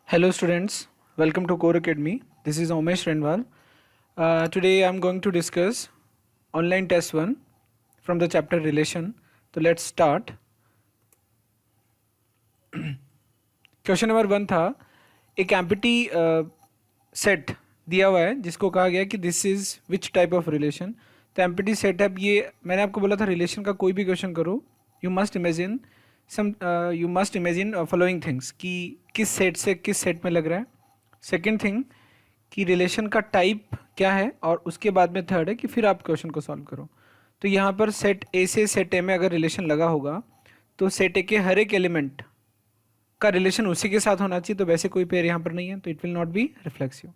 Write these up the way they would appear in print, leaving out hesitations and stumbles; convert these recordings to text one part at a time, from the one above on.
Hello students, welcome to Core Academy. This is Omesh Renwal. Today I am going to discuss online test 1 from the chapter relation. So let's start. Question number 1 था, एक empty set दिया हुआ है जिसको कहा गया कि this is which type of relation. तो एम्प्टी सेट है. ये मैंने आपको बोला था रिलेशन का कोई भी क्वेश्चन करो you must imagine following things कि किस सेट से किस सेट में लग रहा है. सेकंड थिंग कि रिलेशन का टाइप क्या है, और उसके बाद में थर्ड है कि फिर आप क्वेश्चन को सॉल्व करो. तो यहाँ पर सेट ए से सेट ए में अगर रिलेशन लगा होगा तो सेट ए के हर एक एलिमेंट का रिलेशन उसी के साथ होना चाहिए. तो वैसे कोई पेयर यहाँ पर नहीं है तो it will not be reflexive.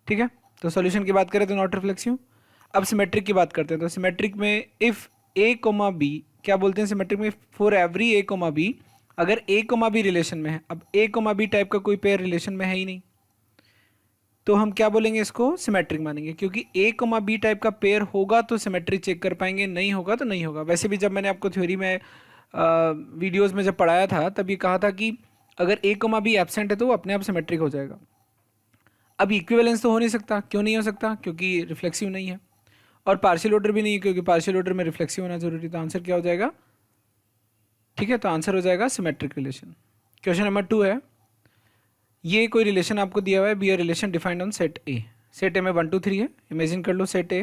ठीक है, तो सॉल्यूशन की बात करें तो नॉट रिफ्लेक्सिव. अब सिमेट्रिक की बात करते हैं. तो सिमेट्रिक में इफ़ ए कोमा बी, क्या बोलते हैं सिमेट्रिक में, for every A comma B, अगर ए कोमा बी रिलेशन में है. अब ए कोमा बी टाइप का कोई पेयर रिलेशन में है ही नहीं तो हम क्या बोलेंगे, इसको सिमेट्रिक मानेंगे. क्योंकि ए कोमा बी टाइप का पेयर होगा तो सिमेट्रिक चेक कर पाएंगे, नहीं होगा तो नहीं होगा. वैसे भी जब मैंने आपको थ्योरी में वीडियोस में जब पढ़ाया था तब ये कहा था कि अगर ए कोमा बी एब्सेंट है तो वो अपने आप सिमेट्रिक हो जाएगा. अब इक्विवेलेंस तो हो नहीं सकता. क्यों नहीं हो सकता? क्योंकि रिफ्लेक्सिव नहीं है. और पार्शियल ऑर्डर भी नहीं है क्योंकि पार्शियल ऑर्डर में रिफ्लेक्सिव होना जरूरी. तो आंसर क्या हो जाएगा? ठीक है, तो आंसर हो जाएगा सिमेट्रिक रिलेशन. क्वेश्चन नंबर 2 है, ये कोई रिलेशन आपको दिया हुआ है, be a relation defined on set A. Set A में 1 2 3 है. इमेजिन कर लो set A.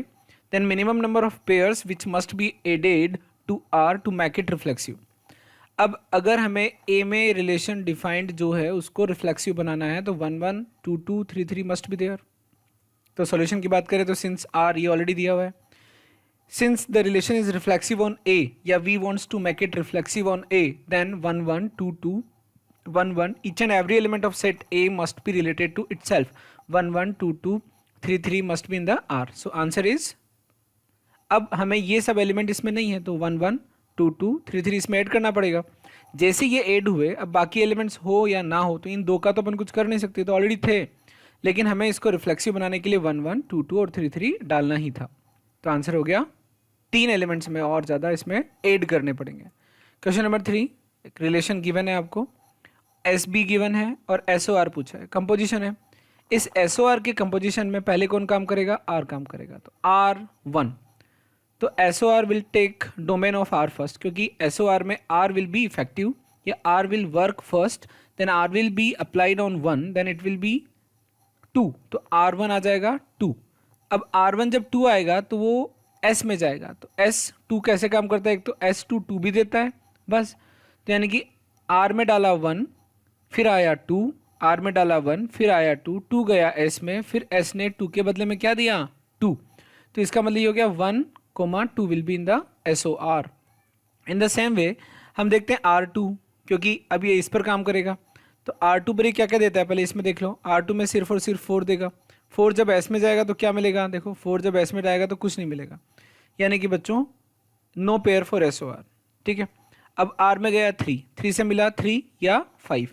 Then minimum number of pairs which must be added to R to make it reflexive. अब अगर हमें ए में रिलेशन डिफाइंड जो है उसको रिफ्लेक्सिव बनाना है तो 1 1 2 2 3 3 मस्ट बी देयर. तो सॉल्यूशन की बात करें तो सिंस आर ये ऑलरेडी दिया हुआ है, since the relation is reflexive on A, yeah, we wants to make it reflexive on A, then 1 1 2 2 1 1, each and every element of set A must be related to itself. 1 1 2 2 3 3 must be in the R. So answer is, अब हमें ये सब element इसमें नहीं है तो 1 1 2 2 3 3 इसमें add करना पड़ेगा. जैसे ये ऐड हुए, अब बाकी एलिमेंट्स हो या ना हो तो इन दो का तो अपन कुछ कर नहीं सकते, तो ऑलरेडी थे. लेकिन हमें इसको रिफ्लेक्सिव बनाने के लिए 1 1 2 2 और 3 3 डालना ही था. तो आंसर हो गया 3 एलिमेंट्स में और ज़्यादा इसमें ऐड करने पड़ेंगे. क्वेश्चन नंबर 3, एक रिलेशन गिवन है आपको, एस बी गिवन है और एस ओ आर पूछा है, कंपोजिशन है. इस एस ओ आर के कंपोजिशन में पहले कौन काम करेगा? आर काम करेगा. तो आर 1, तो S O R will take domain of R first, क्योंकि एस ओ आर में आर विल बी इफेक्टिव या R will work first, then R will be applied on 1, then it will be 2. तो R 1 आ जाएगा 2. अब are 1 जब 2 आएगा तो वो एस में जाएगा. तो एस 2 कैसे काम करता है? एक तो एस 2 2 भी देता है बस. तो यानी कि आर में डाला 1 फिर आया 2, आर में डाला 1 फिर आया 2, 2 गया एस में, फिर एस ने 2 के बदले में क्या दिया? 2. तो इसका मतलब ये हो गया 1 2 will be in the S O R. In the same way हम देखते हैं R2, क्योंकि अब ये इस पर काम करेगा. तो R2 पर ये क्या क्या देता है पहले इसमें देख लो. R2 में सिर्फ और सिर्फ 4 देगा. 4 जब एस में जाएगा तो क्या मिलेगा? देखो 4 जब एस में जाएगा तो कुछ नहीं मिलेगा, यानी कि बच्चों no pair for S O R. ठीक है, अब आर में गया 3, 3 से मिला 3 या 5.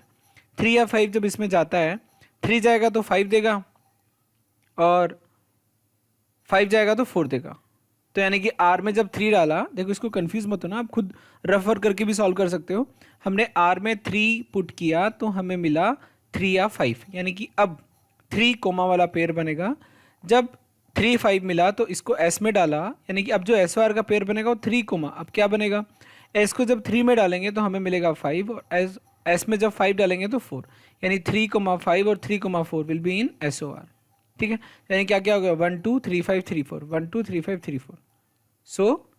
3 या 5 जब इसमें जाता है, 3 जाएगा तो 5 देगा और 5 जाएगा तो 4 देगा. तो यानी कि आर में जब 3 डाला, देखो इसको कंफ्यूज मत हो ना, आप खुद रेफर करके भी सॉल्व कर सकते हो. हमने आर में 3 पुट किया तो हमें मिला 3 या 5, यानी कि अब 3 कोमा वाला पेयर बनेगा. जब 3 5 मिला तो इसको एस में डाला, यानी कि अब जो एस ओ आर का पेयर बनेगा वो 3 कोमा, अब क्या बनेगा? एस को जब 3 में डालेंगे तो हमें मिलेगा 5, और एस में जब 5 डालेंगे तो 4, यानी 3 5 और 3 4 will be in S O R. ठीक है, यानी क्या क्या हो गया? 1 2 3 5 3 4, 1 2 3 5 3 4. So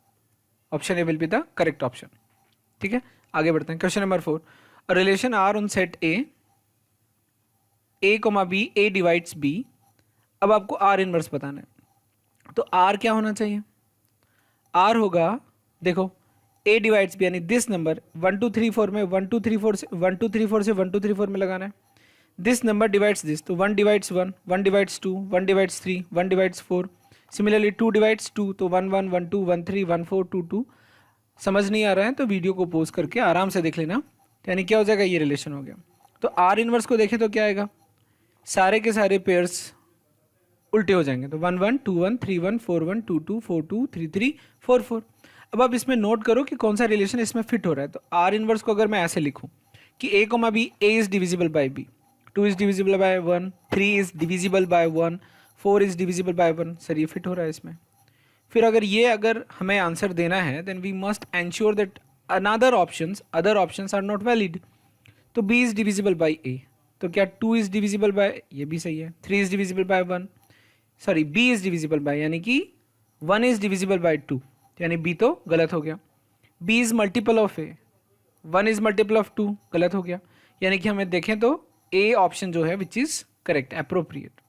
option A will be the correct option. ठीक है, आगे बढ़ते हैं. Question number 4, relation R on set A comma B, A divides B. अब आपको आर इनवर्स बताना है. तो आर क्या होना चाहिए? आर होगा, देखो ए डिवाइड्स बी, यानी दिस नंबर 1 2 3 4 में 1 2 3 4 से 1 2 3 4 से 1 2 3 4 में लगाना है. दिस नंबर डिवाइड्स दिस, तो 1 divides 1, 1 divides 2, 1 divides 3, 1 divides 4. Similarly 2 divides 2, तो 1 1 1 2 1 3 1 4 2 2. समझ नहीं आ रहा है तो वीडियो को पॉज करके आराम से देख लेना. यानी क्या हो जाएगा? ये रिलेशन हो गया. तो आर इनवर्स को देखें तो क्या आएगा? सारे के सारे पेयर्स उल्टे हो जाएंगे. तो 1 1 2 1 3 1 4 1 2 2 4 2 3 3 4 4. अब आप इसमें नोट करो कि कौन सा रिलेशन इसमें फिट हो रहा है. तो आर इनवर्स को अगर मैं ऐसे लिखूं कि A comma B, A is divisible by B, 2 is divisible by 1, 3 is divisible by 1, 4 is divisible by 1। Sir ये फिट हो रहा है इसमें। फिर अगर हमें आंसर देना है then we must ensure that other options are not valid. तो b is divisible by a, तो क्या 2 इज डिविजिबल बाय, ये भी सही है, 3 is divisible by 1, sorry b is divisible bye, यानी कि 1 इज डिविजिबल बाय 2, यानी b तो गलत हो गया। b is multiple of a, 1 is multiple of 2, गलत हो गया। यानी कि हमें देखें तो a ऑप्शन जो है विच इज करेक्ट, अप्रोप्रिएट।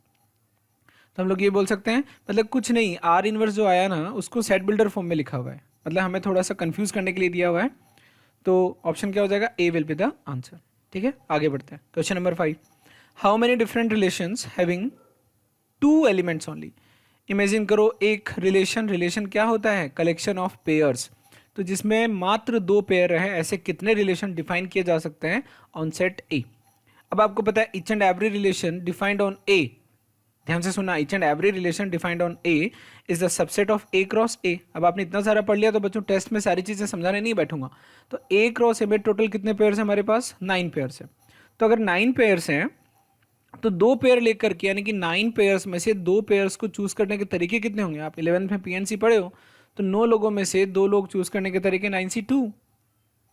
तो हम लोग ये बोल सकते हैं, मतलब कुछ नहीं, आर इनवर्स जो आया ना उसको सेट बिल्डर फॉर्म में लिखा हुआ है, मतलब हमें थोड़ा सा कंफ्यूज करने के लिए दिया हुआ है। तो ऑप्शन क्या हो जाएगा, ए विल बी द आंसर। ठीक है, आगे बढ़ते हैं। Question number 5, how many different relations having 2 elements only. Imagine करो एक रिलेशन क्या होता है, कलेक्शन ऑफ पेयर्स। तो जिसमें मात्र 2 पेयर है, ऐसे कितने रिलेशन डिफाइन किए जा सकते हैं ऑन सेट ए। अब आपको पता है each and every relation defined on A, ध्यान से सुनना, each and every relation defined on A is the subset of A cross A. अब आपने इतना सारा पढ़ लिया तो बच्चों टेस्ट में सारी चीजें समझाने नहीं बैठूंगा। तो ए क्रॉस ए में टोटल कितने पेयर्स हैं हमारे पास, 9 पेयर्स हैं। तो अगर 9 पेयर्स हैं तो 2 पेयर लेकर के, यानी कि 9 पेयर्स में से 2 पेयर्स को चूज करने के तरीके कितने होंगे। आप 11th में पीएनसी पढ़े हो, तो 9 लोगों में से 2 लोग चूज करने के तरीके 9C2।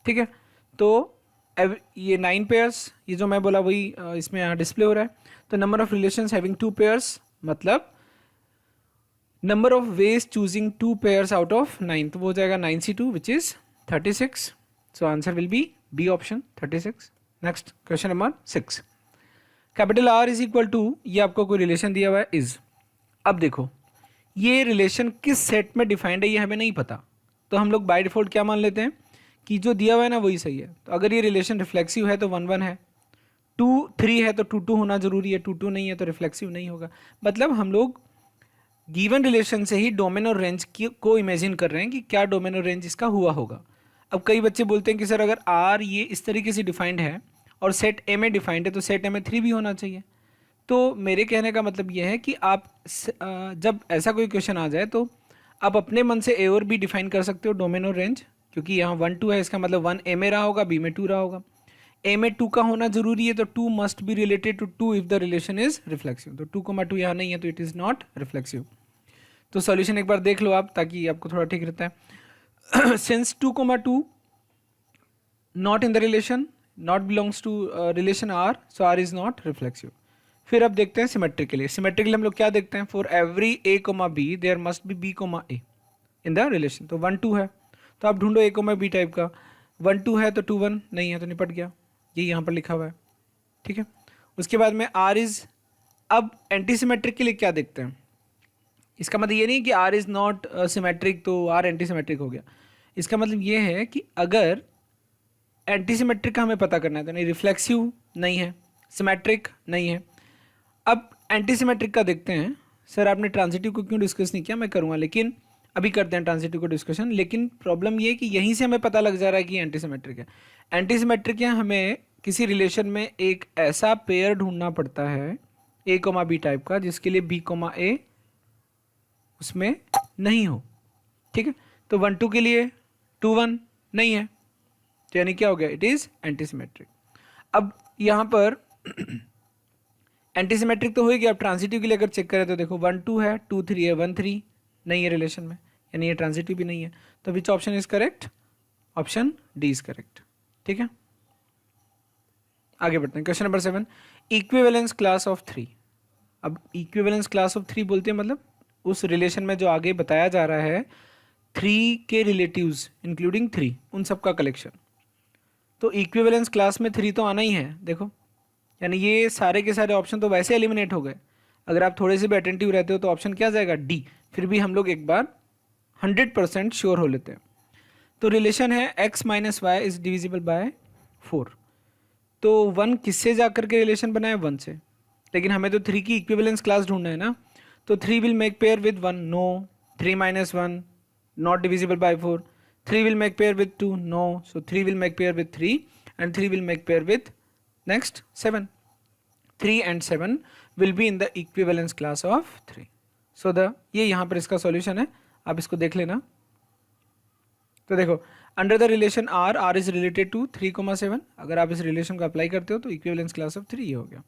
ठीक है, तो ये 9 पेयर्स, ये जो मैं बोला वही इसमें यहाँ डिस्प्ले हो रहा है। तो number of relations having 2 pairs मतलब number of ways choosing 2 pairs out of 9, तो वो हो जाएगा 9C2 which is 36। So answer will be B option 36। Next question number 6, capital R is equal to, ये आपको कोई रिलेशन दिया हुआ है इज। अब देखो ये रिलेशन किस सेट में डिफाइंड है ये हमें नहीं पता, तो हम लोग बाय डिफॉल्ट क्या मान लेते हैं कि जो दिया हुआ है ना वही सही है। तो अगर ये रिलेशन रिफ्लेक्सिव है तो 1 1 है, 2 3 है तो 2 2 होना जरूरी है, 2 2 नहीं है तो रिफ्लेक्सिव नहीं होगा। मतलब हम लोग गिवन रिलेशन से ही डोमेन और रेंज को इमेजिन कर रहे हैं कि क्या डोमेन और रेंज इसका हुआ होगा। अब कई बच्चे बोलते हैं कि सर अगर आर ये इस तरीके से डिफाइंड है और सेट ए में डिफाइंड है तो सेट ए में 3 भी होना चाहिए। तो मेरे कहने का मतलब ये है कि आप जब ऐसा कोई क्वेश्चन आ जाए तो आप अपने मन से ए और बी डिफाइन कर सकते हो, डोमेन और रेंज, क्योंकि यहाँ 1 2 है, इसका मतलब 1 ए में रहा होगा, बी में 2 रहा होगा। ए में 2 का होना जरूरी है, तो 2 must be related to 2 if the relation is reflexive. तो 2,2 यहाँ नहीं है तो इट इज नॉट रिफ्लेक्सिव। तो सॉल्यूशन एक बार देख लो आप, ताकि आपको थोड़ा ठीक रहता है। Since 2,2 not in the relation, not belongs to relation R, so R is not reflexive. फिर अब देखते हैं सिमेट्रिक के लिए। सिमेट्रिक के लिए हम लोग क्या देखते हैं, for every A comma B there must be B comma A in the relation. तो 1 2 है तो आप ढूंढो ए कोमा बी टाइप का। 1 2 है तो 2 1 नहीं है तो निपट गया, ये यहाँ पर लिखा हुआ है। ठीक है, उसके बाद में आर इज, अब एंटी सिमेट्रिक के लिए क्या देखते हैं, इसका मतलब ये नहीं कि आर इज नॉट सिमेट्रिक तो आर एंटी सिमेट्रिक हो गया। इसका मतलब ये है कि अगर एंटी सिमेट्रिक का हमें पता करना है तो नहीं, रिफ्लेक्सिव नहीं है, सिमेट्रिक नहीं है। अब एंटी सिमेट्रिक का देखते हैं। सर आपने ट्रांजिटिव को क्यों डिस्कस नहीं किया, मैं करूँगा, लेकिन अभी करते हैं ट्रांजिटिव को डिस्कशन। लेकिन प्रॉब्लम ये है कि यहीं से हमें पता लग जा रहा है कि एंटी सिमेट्रिक है। एंटी सिमेट्रिक है, हमें किसी रिलेशन में एक ऐसा पेयर ढूंढना पड़ता है ए कोमा बी टाइप का जिसके लिए बी कोमा ए उसमें नहीं हो। ठीक है, तो 1 2 के लिए 2 1 नहीं है, तो यानी क्या हो गया, इट इज एंटी सिमेट्रिक। अब यहाँ पर एंटी सिमेट्रिक तो होगी। अब ट्रांजिटिव के लिए अगर चेक करें तो देखो 1 2 है, 2 3 है, 1 3 नहीं है रिलेशन में, यानी ये ट्रांजिटिव भी नहीं है। तो which option is correct, option D is correct. ठीक है, आगे बढ़ते हैं। Question number 7, equivalence class of 3। अब इक्विवेलेंस क्लास ऑफ 3 बोलते हैं मतलब उस रिलेशन में जो आगे बताया जा रहा है 3 के रिलेटिव्स इंक्लूडिंग 3, उन सब का कलेक्शन। तो इक्विवेलेंस क्लास में 3 तो आना ही है। देखो यानी ये सारे के सारे ऑप्शन तो वैसे एलिमिनेट हो गए। अगर आप थोड़े से भी अटेंटिव रहते हो तो ऑप्शन क्या जाएगा, डी। फिर भी हम लोग एक बार 100% श्योर हो लेते हैं। तो रिलेशन है x minus Y is divisible by 4। तो 1 किससे जाकर के रिलेशन बना है, 1 से, लेकिन हमें तो 3 की इक्विवेलेंस क्लास ढूंढना है ना। तो 3 will make pair with 1, no. 3 minus 1 not divisible by 4। 3 will make pair with 2, no. So 3 will make pair with 3 and 3 will make pair with next 7. 3 and 7 will be in the equivalence class of 3. So ये यहाँ पर इसका solution है, आप इसको देख लेना। तो देखो under the relation R, R is related to 3,7। अगर आप इस रिलेशन को अप्लाई करते हो तो इक्विवेलेंस क्लास ऑफ 3 ये हो गया।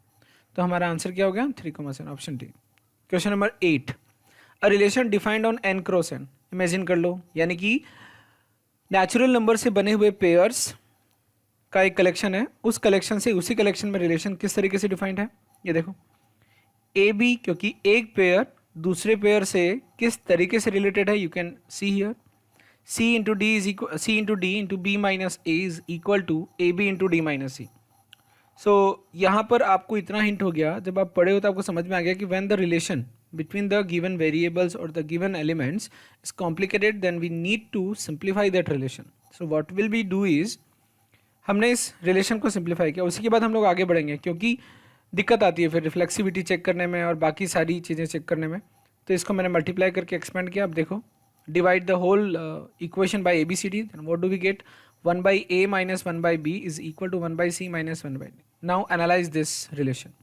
तो हमारा आंसर क्या हो गया 3,7 option D. Question number 8, a relation defined on n cross n। Imagine कर लो, यानी कि नेचुरल नंबर से बने हुए पेयर्स का एक कलेक्शन है, उस कलेक्शन से उसी कलेक्शन में रिलेशन किस तरीके से डिफाइंड है। ये देखो ए बी, क्योंकि एक पेयर दूसरे पेयर से किस तरीके से रिलेटेड है, you can see here C into D is equal C into D into B minus A is equal to A B into D minus C. So यहाँ पर आपको इतना हिंट हो गया, जब आप पढ़े हो तो आपको समझ में आ गया कि when the relation between the given variables or the given elements is complicated, then we need to simplify that relation. So what will we do is, हमने इस रिलेशन को सिंप्लीफाई किया, उसी के बाद हम लोग आगे बढ़ेंगे, क्योंकि दिक्कत आती है फिर रिफ्लेक्सिविटी चेक करने में और बाकी सारी चीज़ें चेक करने में। तो इसको मैंने मल्टीप्लाई करके एक्सपेंड किया। अब देखो, divide the whole equation by A B C D, what do we get, 1 by a minus 1 by b is equal to 1 by c minus 1 by d. Now analyze this relation.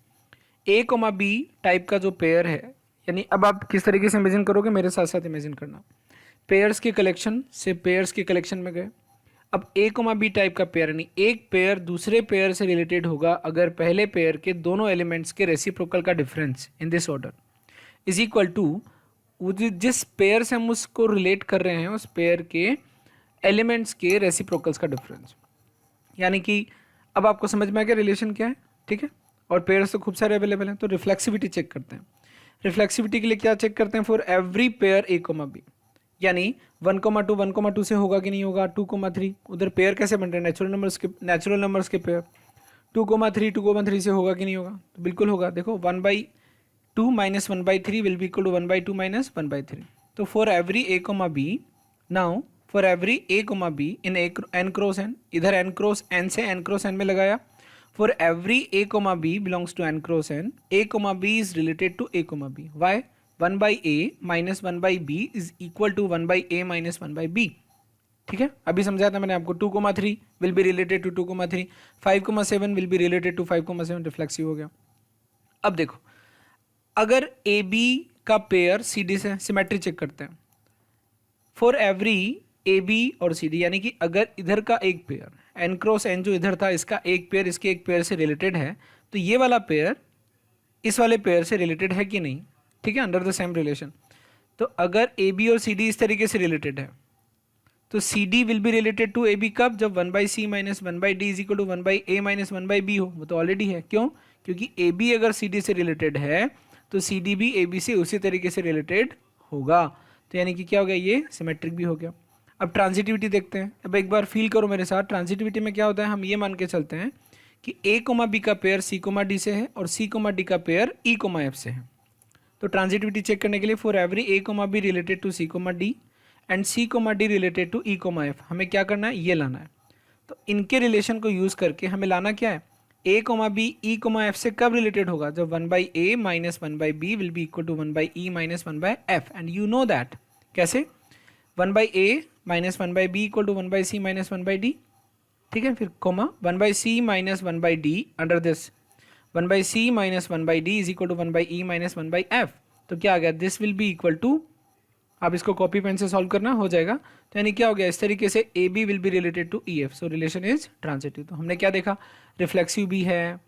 a, b type का जो pair है, यानी अब आप किस तरीके से imagine करोगे, मेरे साथ साथ इमेजिन करना। पेयर्स के कलेक्शन से पेयर्स के कलेक्शन में गए। अब a, b टाइप का पेयर, यानी एक पेयर दूसरे पेयर से रिलेटेड होगा अगर पहले पेयर के दोनों एलिमेंट्स के रेसिप्रोकल का difference in this order is equal to जिस पेयर से हम उसको रिलेट कर रहे हैं उस पेयर के एलिमेंट्स के रेसिप्रोकल्स का डिफरेंस। यानी कि अब आपको समझ में आ गया रिलेशन क्या है, ठीक है। और पेयर्स तो खूब सारे अवेलेबल हैं, तो रिफ्लेक्सिविटी चेक करते हैं। रिफ्लेक्सिविटी के लिए क्या चेक करते हैं, for every pair a, b, यानी 1,2 1,2 से होगा कि नहीं होगा, 2,3 उधर पेयर कैसे बन रहे हैं, नेचुरल नंबर्स के पेयर 2,3 2,3 से होगा कि नहीं होगा, तो बिल्कुल होगा। देखो 1/2 minus 1/3 will be equal to 1/2 minus 1/3। तो for every a, b, now for every a, b in n cross n, इधर n क्रॉस n से n क्रॉस n में लगाया। For every a, b belongs to n cross n, a, b is related to a, b। Why 1 by a minus 1 by b is equal to 1 by a minus 1 by b। ठीक है, अभी समझाया था मैंने आपको। 2,3 will be related to 2,3, 5,7 will be related to 5,7, reflexive हो गया। अब देखो, अगर ए बी का पेयर सी डी से सिमेट्री चेक करते हैं। फॉर एवरी ए बी और सी डी, यानी कि अगर इधर का एक पेयर एन क्रॉस एन जो इधर था, इसका एक पेयर इसके एक पेयर से रिलेटेड है, तो ये वाला पेयर इस वाले पेयर से रिलेटेड है कि नहीं, ठीक है, अंडर द सेम रिलेशन। तो अगर ए बी और सी डी इस तरीके से रिलेटेड है, तो C D will be related to A B कब, जब 1 by c minus 1 by d is equal to 1 by a minus 1 by b हो। वो तो ऑलरेडी है, क्यों, क्योंकि ए बी अगर सी डी से रिलेटेड है तो सी डी भी ए बी से उसी तरीके से रिलेटेड होगा। तो यानी कि क्या हो गया, ये सिमेट्रिक भी हो गया। अब ट्रांजिटिविटी देखते हैं। अब एक बार फील करो मेरे साथ, ट्रांजिटिविटी में क्या होता है, हम ये मान के चलते हैं कि a, b का पेयर c, d से है और c, d का पेयर e, f से है। तो ट्रांजिटिविटी चेक करने के लिए for every a, b related to c, d and c, d related to e, f, हमें क्या करना है, ये लाना है। तो इनके रिलेशन को यूज़ करके हमें लाना क्या है, a, b e, f से कब रिलेटेड होगा, जब 1 by a minus 1 by b will be equal to 1 by e minus 1 by f। And you know that कैसे, 1 by a minus 1 by b equal to 1 by c minus 1 by d, ठीक है। फिर comma 1 by c minus 1 by d under this 1 by c minus 1 by d is equal to 1 by e minus 1 by f। तो क्या आ गया, this will be equal to, आप इसको copy pen से सॉल्व करना हो जाएगा। तो यानी क्या हो गया, इस तरीके से A B will be related to E F, so relation is transitive. तो हमने क्या देखा, रिफ्लेक्सिव भी है,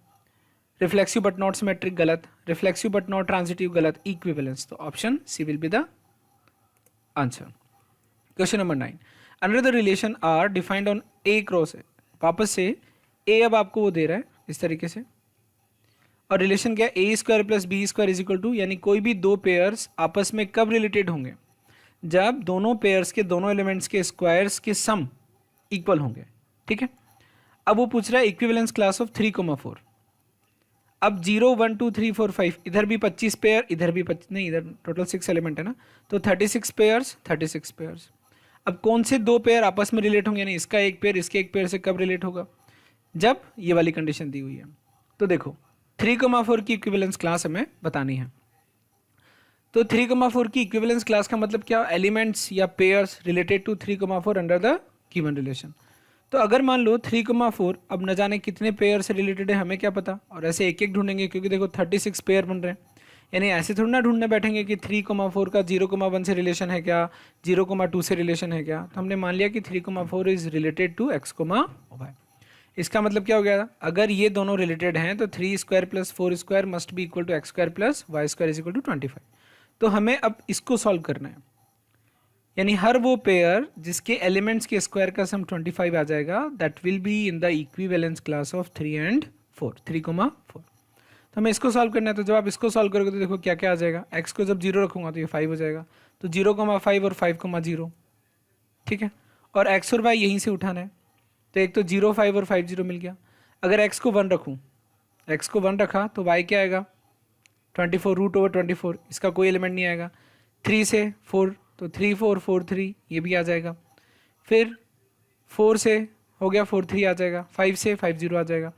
रिफ्लेक्सिव बट नॉट सिमेट्रिक गलत, रिफ्लेक्सिव बट नॉट ट्रांजिटिव गलत, इक्विवेलेंस। तो option C will be the answer. Question number 9, under the relation R defined on A cross A. वापस से ए अब आपको वो दे रहा है इस तरीके से, और रिलेशन क्या है, A square plus B square is equal to, यानी कोई भी दो पेयर्स आपस में कब रिलेटेड होंगे, जब दोनों पेयर्स के दोनों एलिमेंट्स के स्क्वायर्स के सम इक्वल होंगे, ठीक है। अब वो पूछ रहा है इक्विवेलेंस क्लास ऑफ 3,4। अब 0 1 2 3 4 5, इधर भी 25 पेयर, इधर भी 25, नहीं इधर टोटल 6 एलिमेंट है ना, तो 36 पेयर्स 36 पेयर्स। अब कौन से दो पेयर आपस में रिलेट होंगे, यानी इसका एक पेयर इसके एक पेयर से कब रिलेट होगा, जब ये वाली कंडीशन दी हुई है। तो देखो 3,4 की इक्विवेलेंस क्लास हमें बतानी है। तो 3,4 की इक्विवेलेंस क्लास का मतलब क्या, एलिमेंट्स या pairs related to 3,4 under the given relation. तो अगर मान लो 3,4 अब न जाने कितने पेयर से रिलेटेड है हमें क्या पता, और ऐसे एक एक ढूंढेंगे, क्योंकि देखो 36 पेयर बन रहे हैं, यानी ऐसे थोड़ी ना ढूंढने बैठेंगे कि 3,4 का 0,1 से रिलेशन है क्या, 0,2 से रिलेशन है क्या। तो हमने मान लिया कि 3,4 is related to x, y। इसका मतलब क्या हो गया, अगर ये दोनों रिलेटेड हैं तो 3² + 4² must be equal to x² + y² is equal to 25। तो हमें अब इसको सॉल्व करना है, यानी हर वो पेयर जिसके एलिमेंट्स के स्क्वायर का सम 25 आ जाएगा that will be in the equivalence class of 3 and 4, 3,4। तो हमें इसको सॉल्व करना है। तो जब आप इसको सॉल्व करोगे तो देखो क्या क्या आ जाएगा, x को जब 0 रखूंगा तो ये 5 हो जाएगा, तो 0,5 और 5,0, ठीक है। और x और y यहीं से उठाना है, तो एक तो 0, 5 और 5 0 मिल गया। अगर x को 1 रखूँ, x को 1 रखा तो y क्या आएगा 24 √24, इसका कोई एलिमेंट नहीं आएगा। 3 से 4 तो 3 4 4 3 ये भी आ जाएगा। फिर 4 से हो गया 4 3 आ जाएगा, 5 से 5 0 आ जाएगा,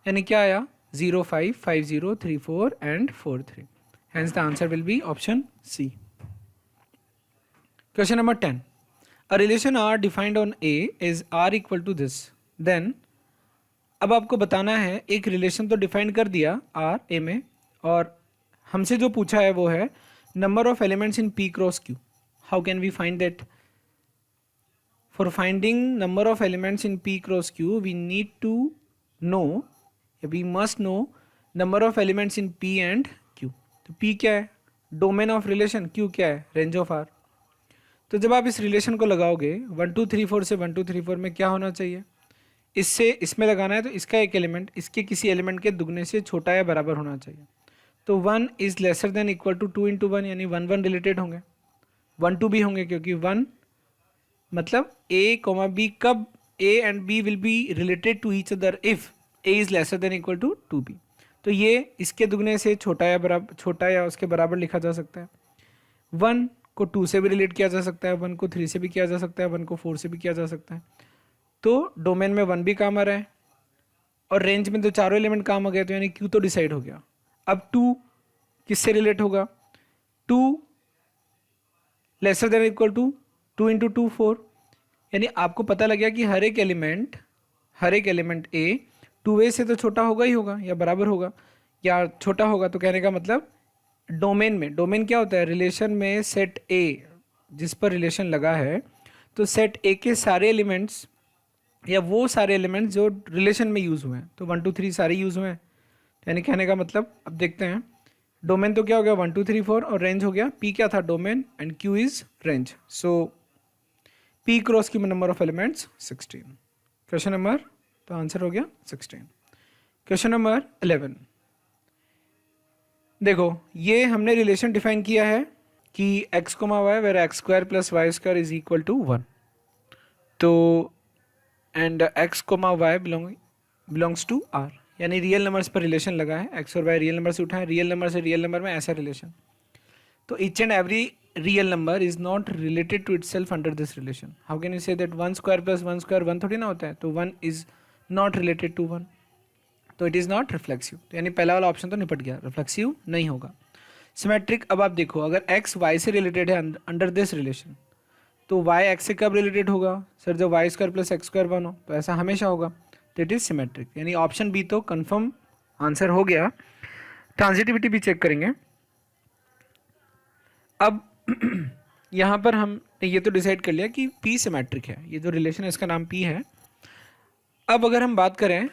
यानी क्या आया 0 5 5 0 3 4 and 4 3। Hence the answer will be option C. Question number 10. A relation R defined on A is R equal to this. Then अब आपको बताना है, एक रिलेशन तो डिफाइन कर दिया R A में, और हमसे जो पूछा है वो है number of elements in P cross Q. How can we find that? For finding number of elements in P cross Q, we need to know, we must know number of elements in P and Q. तो P क्या है, domain of relation, Q क्या है, range of R। तो जब आप इस relation को लगाओगे 1 2 3 4 से 1 2 3 4 में क्या होना चाहिए, इससे इसमें लगाना है तो इसका एक एलिमेंट इसके किसी एलिमेंट के दुगने से छोटा या बराबर होना चाहिए। तो 1 is lesser than equal to 2 × 1, यानी 1 1 रिलेटेड होंगे, 1 2 भी होंगे, क्योंकि 1 मतलब a, b, कब a and b will be related to each other if a is lesser than equal to 2b। तो ये इसके दुगने से छोटा या उसके बराबर लिखा जा सकता है। 1 को 2 से भी रिलेट किया जा सकता है, 1 को 3 से भी किया जा सकता है, 1 को 4 से भी किया जा सकता है। तो डोमेन में 1 भी काम आ रहा है और रेंज में तो चारों एलिमेंट काम आ गए, तो यानी Q तो डिसाइड हो गया। अब 2 किससे रिलेट होगा, 2 लेसर देन इक्वल टू 2 × 2 4, यानी आपको पता लग गया कि हर एक एलिमेंट A 2a से तो छोटा होगा ही होगा या बराबर होगा या छोटा होगा। तो कहने का मतलब डोमेन क्या होता है, रिलेशन में सेट A जिस पर रिलेशन लगा है, तो सेट A के सारे एलिमेंट्स या वो सारे एलिमेंट्स जो रिलेशन में यूज़ हुए हैं, तो 1 2 3 सारे यूज़ हुए हैं। यानी कहने का मतलब अब देखते हैं, डोमेन तो क्या हो गया 1 2 3 4 और रेंज हो गया, P क्या था domain and Q is range. So P cross Q में number of elements 16। Question number, तो आंसर हो गया 16। क्वेश्चन नंबर 11, देखो ये हमने रिलेशन डिफाइन किया है कि x, y where x² + y² is equal to 1। तो and x, y belongs to R, यानी रियल नंबर्स पर रिलेशन लगा है, x और y रियल नंबर से उठाए, रियल नंबर से रियल नंबर में ऐसा रिलेशन। तो each and every real number is not related to itself under this relation. How can you say that 1² + 1² 1 थोड़ी ना होता है, तो 1 इज नॉट रिलेटेड टू 1, तो इट इज़ नॉट रिफ्लेक्सिव। तो यानी पहला वाला ऑप्शन तो निपट गया, रिफ्लेक्सिव नहीं होगा। सिमेट्रिक, अब आप देखो अगर x y से रिलेटेड है अंडर दिस रिलेशन, तो y x से कब रिलेटेड होगा, सर जब y² + x² 1 हो, तो ऐसा हमेशा होगा, तो इट इज़ सिमेट्रिक। यानी ऑप्शन बी तो कंफर्म आंसर हो गया। ट्रांजिटिविटी भी चेक करेंगे। अब यहाँ पर हम ये तो डिसाइड कर लिया कि P सिमेट्रिक है, ये जो रिलेशन है इसका नाम P है। अब अगर हम बात करें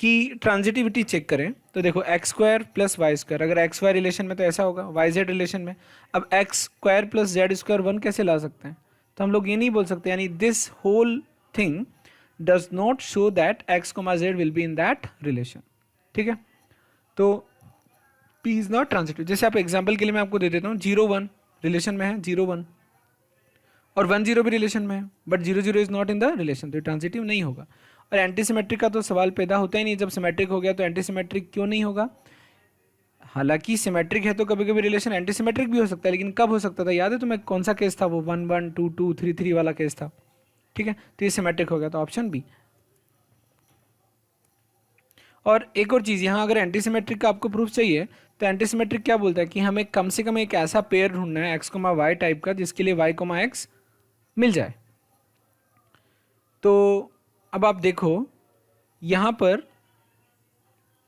कि ट्रांजिटिविटी चेक करें, तो देखो x² + y², अगर x y रिलेशन में तो ऐसा होगा, y z रिलेशन में अब x² + z² 1 कैसे ला सकते हैं, तो हम लोग ये नहीं बोल सकते, यानी this whole thing does not show that x, z will be in that relation. ठीक है, तो P इज नॉट ट्रांजिटिव। जैसे आप एग्जाम्पल के लिए मैं आपको दे देता हूँ, 0 1 रिलेशन में है, 0 1 और 1 0 भी रिलेशन में है, but 0 0 is not in the relation, तो ट्रांजिटिव नहीं होगा। और एंटी सिमेट्रिक का तो सवाल पैदा होता ही नहीं, जब सिमेट्रिक हो गया तो एंटी सिमेट्रिक क्यों नहीं होगा। हालांकि सिमेट्रिक है तो कभी कभी रिलेशन एंटी सिमेट्रिक भी हो सकता है, लेकिन कब हो सकता था याद है तुम्हें, कौन सा केस था वो, 1 1 2 2 3 3 वाला केस था। ठीक है, तो ये सिमेट्रिक हो गया, तो ऑप्शन बी। और एक और चीज़, यहाँ अगर एंटी सिमेट्रिक का आपको प्रूफ चाहिए, तो एंटी सिमेट्रिक क्या बोलता है कि हमें कम से कम एक ऐसा पेयर ढूंढना है x, y टाइप का, जिसके लिए y, x मिल जाए। तो अब आप देखो यहाँ पर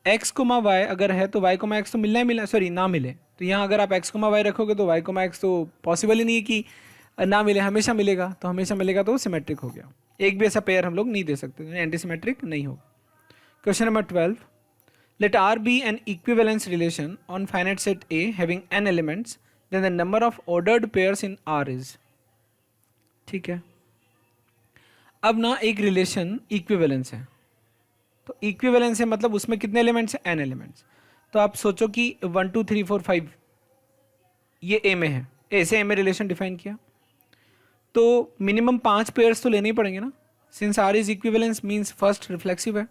x, y अगर है तो y, x तो मिलना ही मिलना, सॉरी ना मिले, तो यहाँ अगर आप x, y रखोगे तो y, x तो पॉसिबल ही नहीं है कि ना मिले, हमेशा मिलेगा, तो हमेशा मिलेगा तो सिमेट्रिक हो गया। एक भी ऐसा पेयर हम लोग नहीं दे सकते, एंटी सिमेट्रिक नहीं होगा। Question number 12, let R be an equivalence relation on finite set A having n elements, then the number of ordered pairs in R is। ठीक है, अब ना एक रिलेशन इक्विवेलेंस है, तो इक्विवेलेंस है मतलब उसमें कितने एलिमेंट्स हैं, n एलिमेंट्स। तो आप सोचो कि 1 2 3 4 5 ये A में है, ऐसे A में रिलेशन डिफाइन किया तो मिनिमम 5 पेयर्स तो लेने ही पड़ेंगे ना, since R is equivalence means first reflexive है।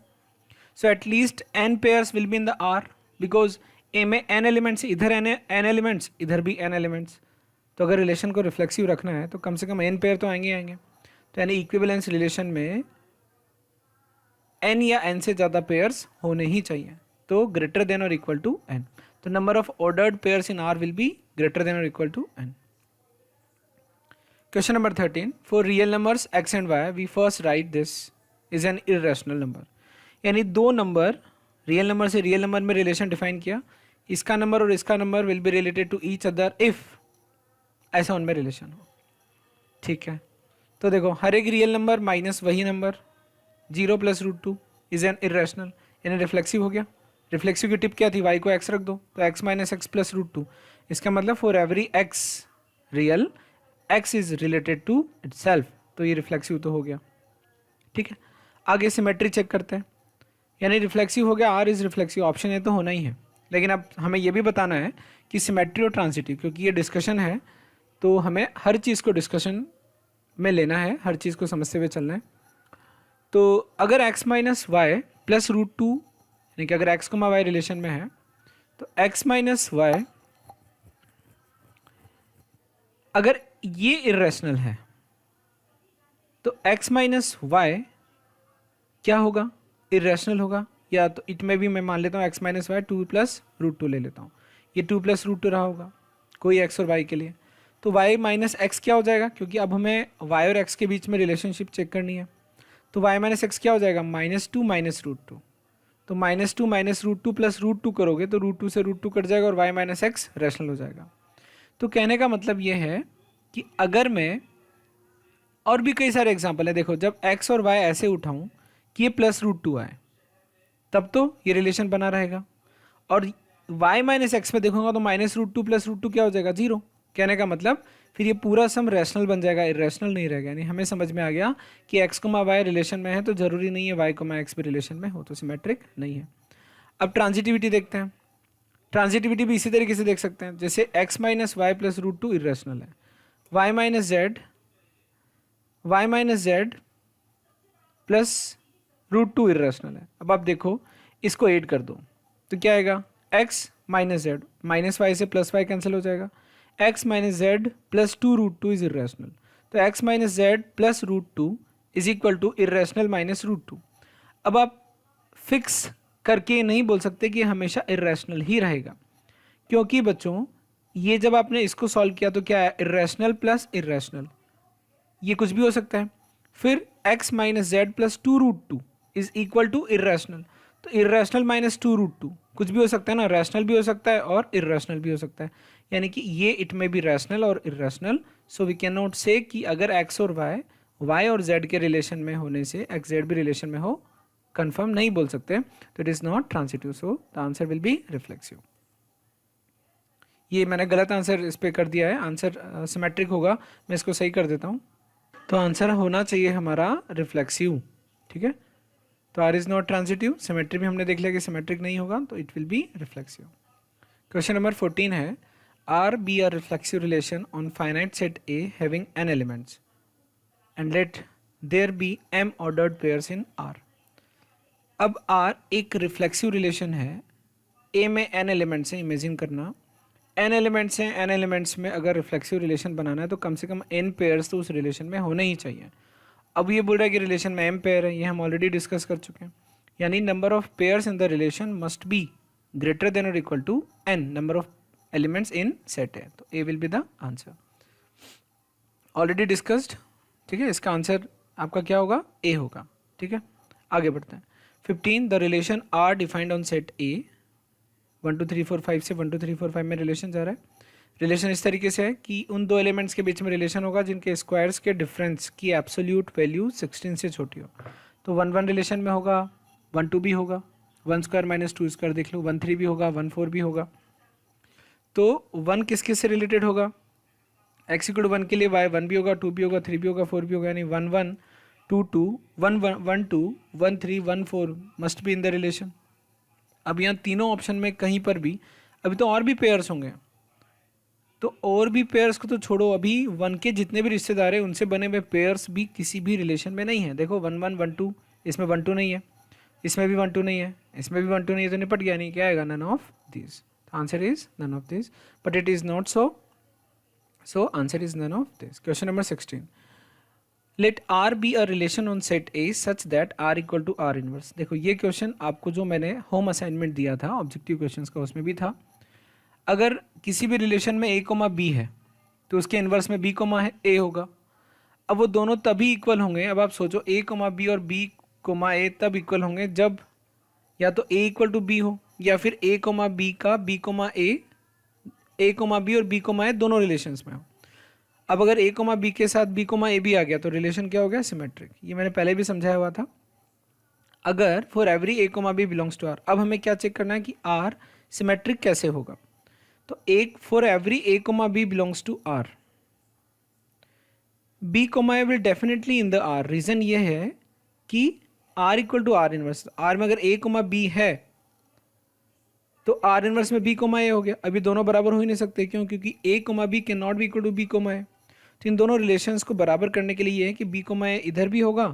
So at least n pairs will be in the R because A में n elements, इधर n elements, इधर भी n elements। तो अगर रिलेशन को रिफ्लेक्सिव रखना है तो कम से कम n पेयर तो आएंगे। तो यानी इक्विवेलेंस रिलेशन में n या n से ज़्यादा पेयर्स होने ही चाहिए, तो ग्रेटर देन और इक्वल टू n। तो number of ordered pairs in R will be greater than और equal to n। Question number 13, for real numbers x and y we first write this is an irrational number. यानी दो number, real number से real number में relation define किया, इसका number और इसका number will be related to each other if ऐसा उनमें रिलेशन हो। ठीक है, तो देखो हर एक रियल नंबर माइनस वही नंबर 0 + √2 इज एन इरेशनल, यानी रिफ्लेक्सिव हो गया। रिफ्लेक्सिव की टिप क्या थी, y को x रख दो तो x - x + √2। इसका मतलब for every x real x is related to itself, तो ये रिफ्लेक्सिव तो हो गया। ठीक है, आगे सिमेट्री चेक करते हैं, यानी रिफ्लेक्सिव हो गया, R is reflexive, option A तो होना ही है। लेकिन अब हमें यह भी बताना है कि सिमेट्री और ट्रांजिटिव, क्योंकि ये डिस्कशन है तो हमें हर चीज़ को डिस्कशन में लेना है, हर चीज़ को समझते हुए चलना है। तो अगर x - y + √2, यानी कि अगर x, y रिलेशन में है तो x - y अगर ये इरेशनल है तो x - y क्या होगा, इरेशनल होगा। या तो इट में भी मैं मान लेता हूँ x - y 2 + √2 ले लेता हूँ, ये 2 + √2 रहा होगा कोई x और y के लिए। तो y - x क्या हो जाएगा, क्योंकि अब हमें y और x के बीच में रिलेशनशिप चेक करनी है। तो y - x क्या हो जाएगा, -2 - √2। तो -2 - √2 + √2 करोगे तो √2 से √2 कट जाएगा और y - x रैशनल हो जाएगा। तो कहने का मतलब ये है कि अगर मैं, और भी कई सारे एग्जाम्पल है, देखो जब x और y ऐसे उठाऊं कि ये +√2 आए तब तो ये रिलेशन बना रहेगा, और y - x में देखूंगा तो -√2 + √2 क्या हो जाएगा, 0। कहने का मतलब फिर ये पूरा सम रैशनल बन जाएगा, इरेशनल नहीं रहेगा। यानी हमें समझ में आ गया कि x, y रिलेशन में है तो जरूरी नहीं है y, x भी रिलेशन में हो, तो सिमेट्रिक नहीं है। अब ट्रांजिटिविटी देखते हैं। ट्रांजिटिविटी भी इसी तरीके से देख सकते हैं, जैसे x - y + √2 इरेशनल है, y - z प्लस √2 इरेशनल है। अब आप देखो इसको ऐड कर दो तो क्या आएगा, x - z, -y से +y कैंसिल हो जाएगा, x - z + 2 √2 इज इरेशनल। तो x - z + √2 is equal to irrational -√2। अब आप फिक्स करके नहीं बोल सकते कि हमेशा इरेशनल ही रहेगा, क्योंकि बच्चों ये जब आपने इसको सॉल्व किया तो क्या है, इरेशनल प्लस इरेशनल, ये कुछ भी हो सकता है। फिर x - z + 2 √2 is equal to irrational, तो इरेशनल -2 √2 कुछ भी हो सकता है ना, रैशनल भी हो सकता है और इरेशनल भी हो सकता है। यानी कि ये इट में भी रैशनल और irrational. So we can not say कि अगर x और y और z के रिलेशन में होने से x z भी रिलेशन में हो, कंफर्म नहीं बोल सकते, तो it is not transitive, so the answer will be reflexive. ये मैंने गलत आंसर इस पे कर दिया है, आंसर सिमेट्रिक होगा, मैं इसको सही कर देता हूँ। तो आंसर होना चाहिए हमारा रिफ्लेक्सिव। ठीक है, तो R is not transitive, symmetry भी हमने देख लिया कि सिमेट्रिक नहीं होगा, तो it will be reflexive. Question number 14 है, R be R reflexive relation on finite set A having n elements and let there be m ordered pairs in R। अब R एक रिफ्लेक्सिव रिलेशन है, A में n elements हैं, imagine करना n elements हैं, n elements में अगर reflexive relation बनाना है तो कम से कम n पेयर्स तो उस रिलेशन में होने ही चाहिए। अब ये बोल रहा है कि रिलेशन में m पेयर है, ये हम ऑलरेडी डिस्कस कर चुके हैं, यानी number of pairs in the relation must be greater than और equal to n number of elements in set है, तो a will be the answer, already discussed. ठीक है, इसका आंसर आपका क्या होगा, a होगा। ठीक है, आगे बढ़ते हैं। 15 the relation R defined on set A 1 2 3 4 5 से 1 2 3 4 5 में रिलेशन जा रहा है। रिलेशन इस तरीके से है कि उन दो एलिमेंट्स के बीच में रिलेशन होगा जिनके स्क्वायर्स के डिफरेंस की एब्सोल्यूट वैल्यू 16 से छोटी हो। तो 1 1 रिलेशन में होगा, 1 2 भी होगा, 1 स्क्वायर माइनस 2 स्क्वायर देख लो, 1 3 भी होगा, 1 4 भी होगा। तो 1 किस किस से रिलेटेड होगा, x इक्वल टू 1 के लिए y 1 भी होगा, 2 भी होगा, 3 भी होगा, 4 भी होगा, यानी 1 1 2 2 1 1 2 1 3 1 4 must be in the relation. अब यहाँ तीनों ऑप्शन में कहीं पर भी, अभी तो और भी पेयर्स होंगे, तो और भी पेयर्स को तो छोड़ो, अभी 1 के जितने भी रिश्तेदार हैं उनसे बने हुए पेयर्स भी किसी भी रिलेशन में नहीं है। देखो 1 1 1 2, इसमें 1 2 नहीं है, इसमें भी 1 2 नहीं है, इसमें भी 1 2 नहीं है, तो निपट गया। नहीं क्या आएगा, none of this. Answer is none of this, but it is not so, so answer is none of this. Question number 16, let R be a relation on set A such that R equal to R inverse। देखो ये question आपको जो मैंने home assignment दिया था objective questions का, उसमें भी था। अगर किसी भी रिलेशन में A कोमा B है तो उसके इन्वर्स में B कोमा है A होगा। अब वो दोनों तभी इक्वल होंगे, अब आप सोचो A कोमा B और B कोमा A तब इक्वल होंगे जब या तो A इक्वल टू B हो, या फिर A कोमा B का B comma A comma B और बी कोमा ए दोनों रिलेशंस में हो। अब अगर ए कोमा बी के साथ बी कोमा ए भी आ गया तो रिलेशन क्या हो गया, सिमेट्रिक। ये मैंने पहले भी समझाया हुआ था। अगर for every A comma B belongs to R, अब हमें क्या चेक करना है कि आर सिमेट्रिक कैसे होगा। तो एक for every A comma B belongs to R, B comma A will definitely in the R. Reason ये है कि R equal to R inverse, R में अगर ए कोमा बी है तो आर इनवर्स में बी कोमा ए हो गया। अभी दोनों बराबर हो ही नहीं सकते, क्यों, क्योंकि A comma B can not be equal to B comma A. तो इन दोनों रिलेशंस को बराबर करने के लिए ये है कि बी कोमा ए इधर भी होगा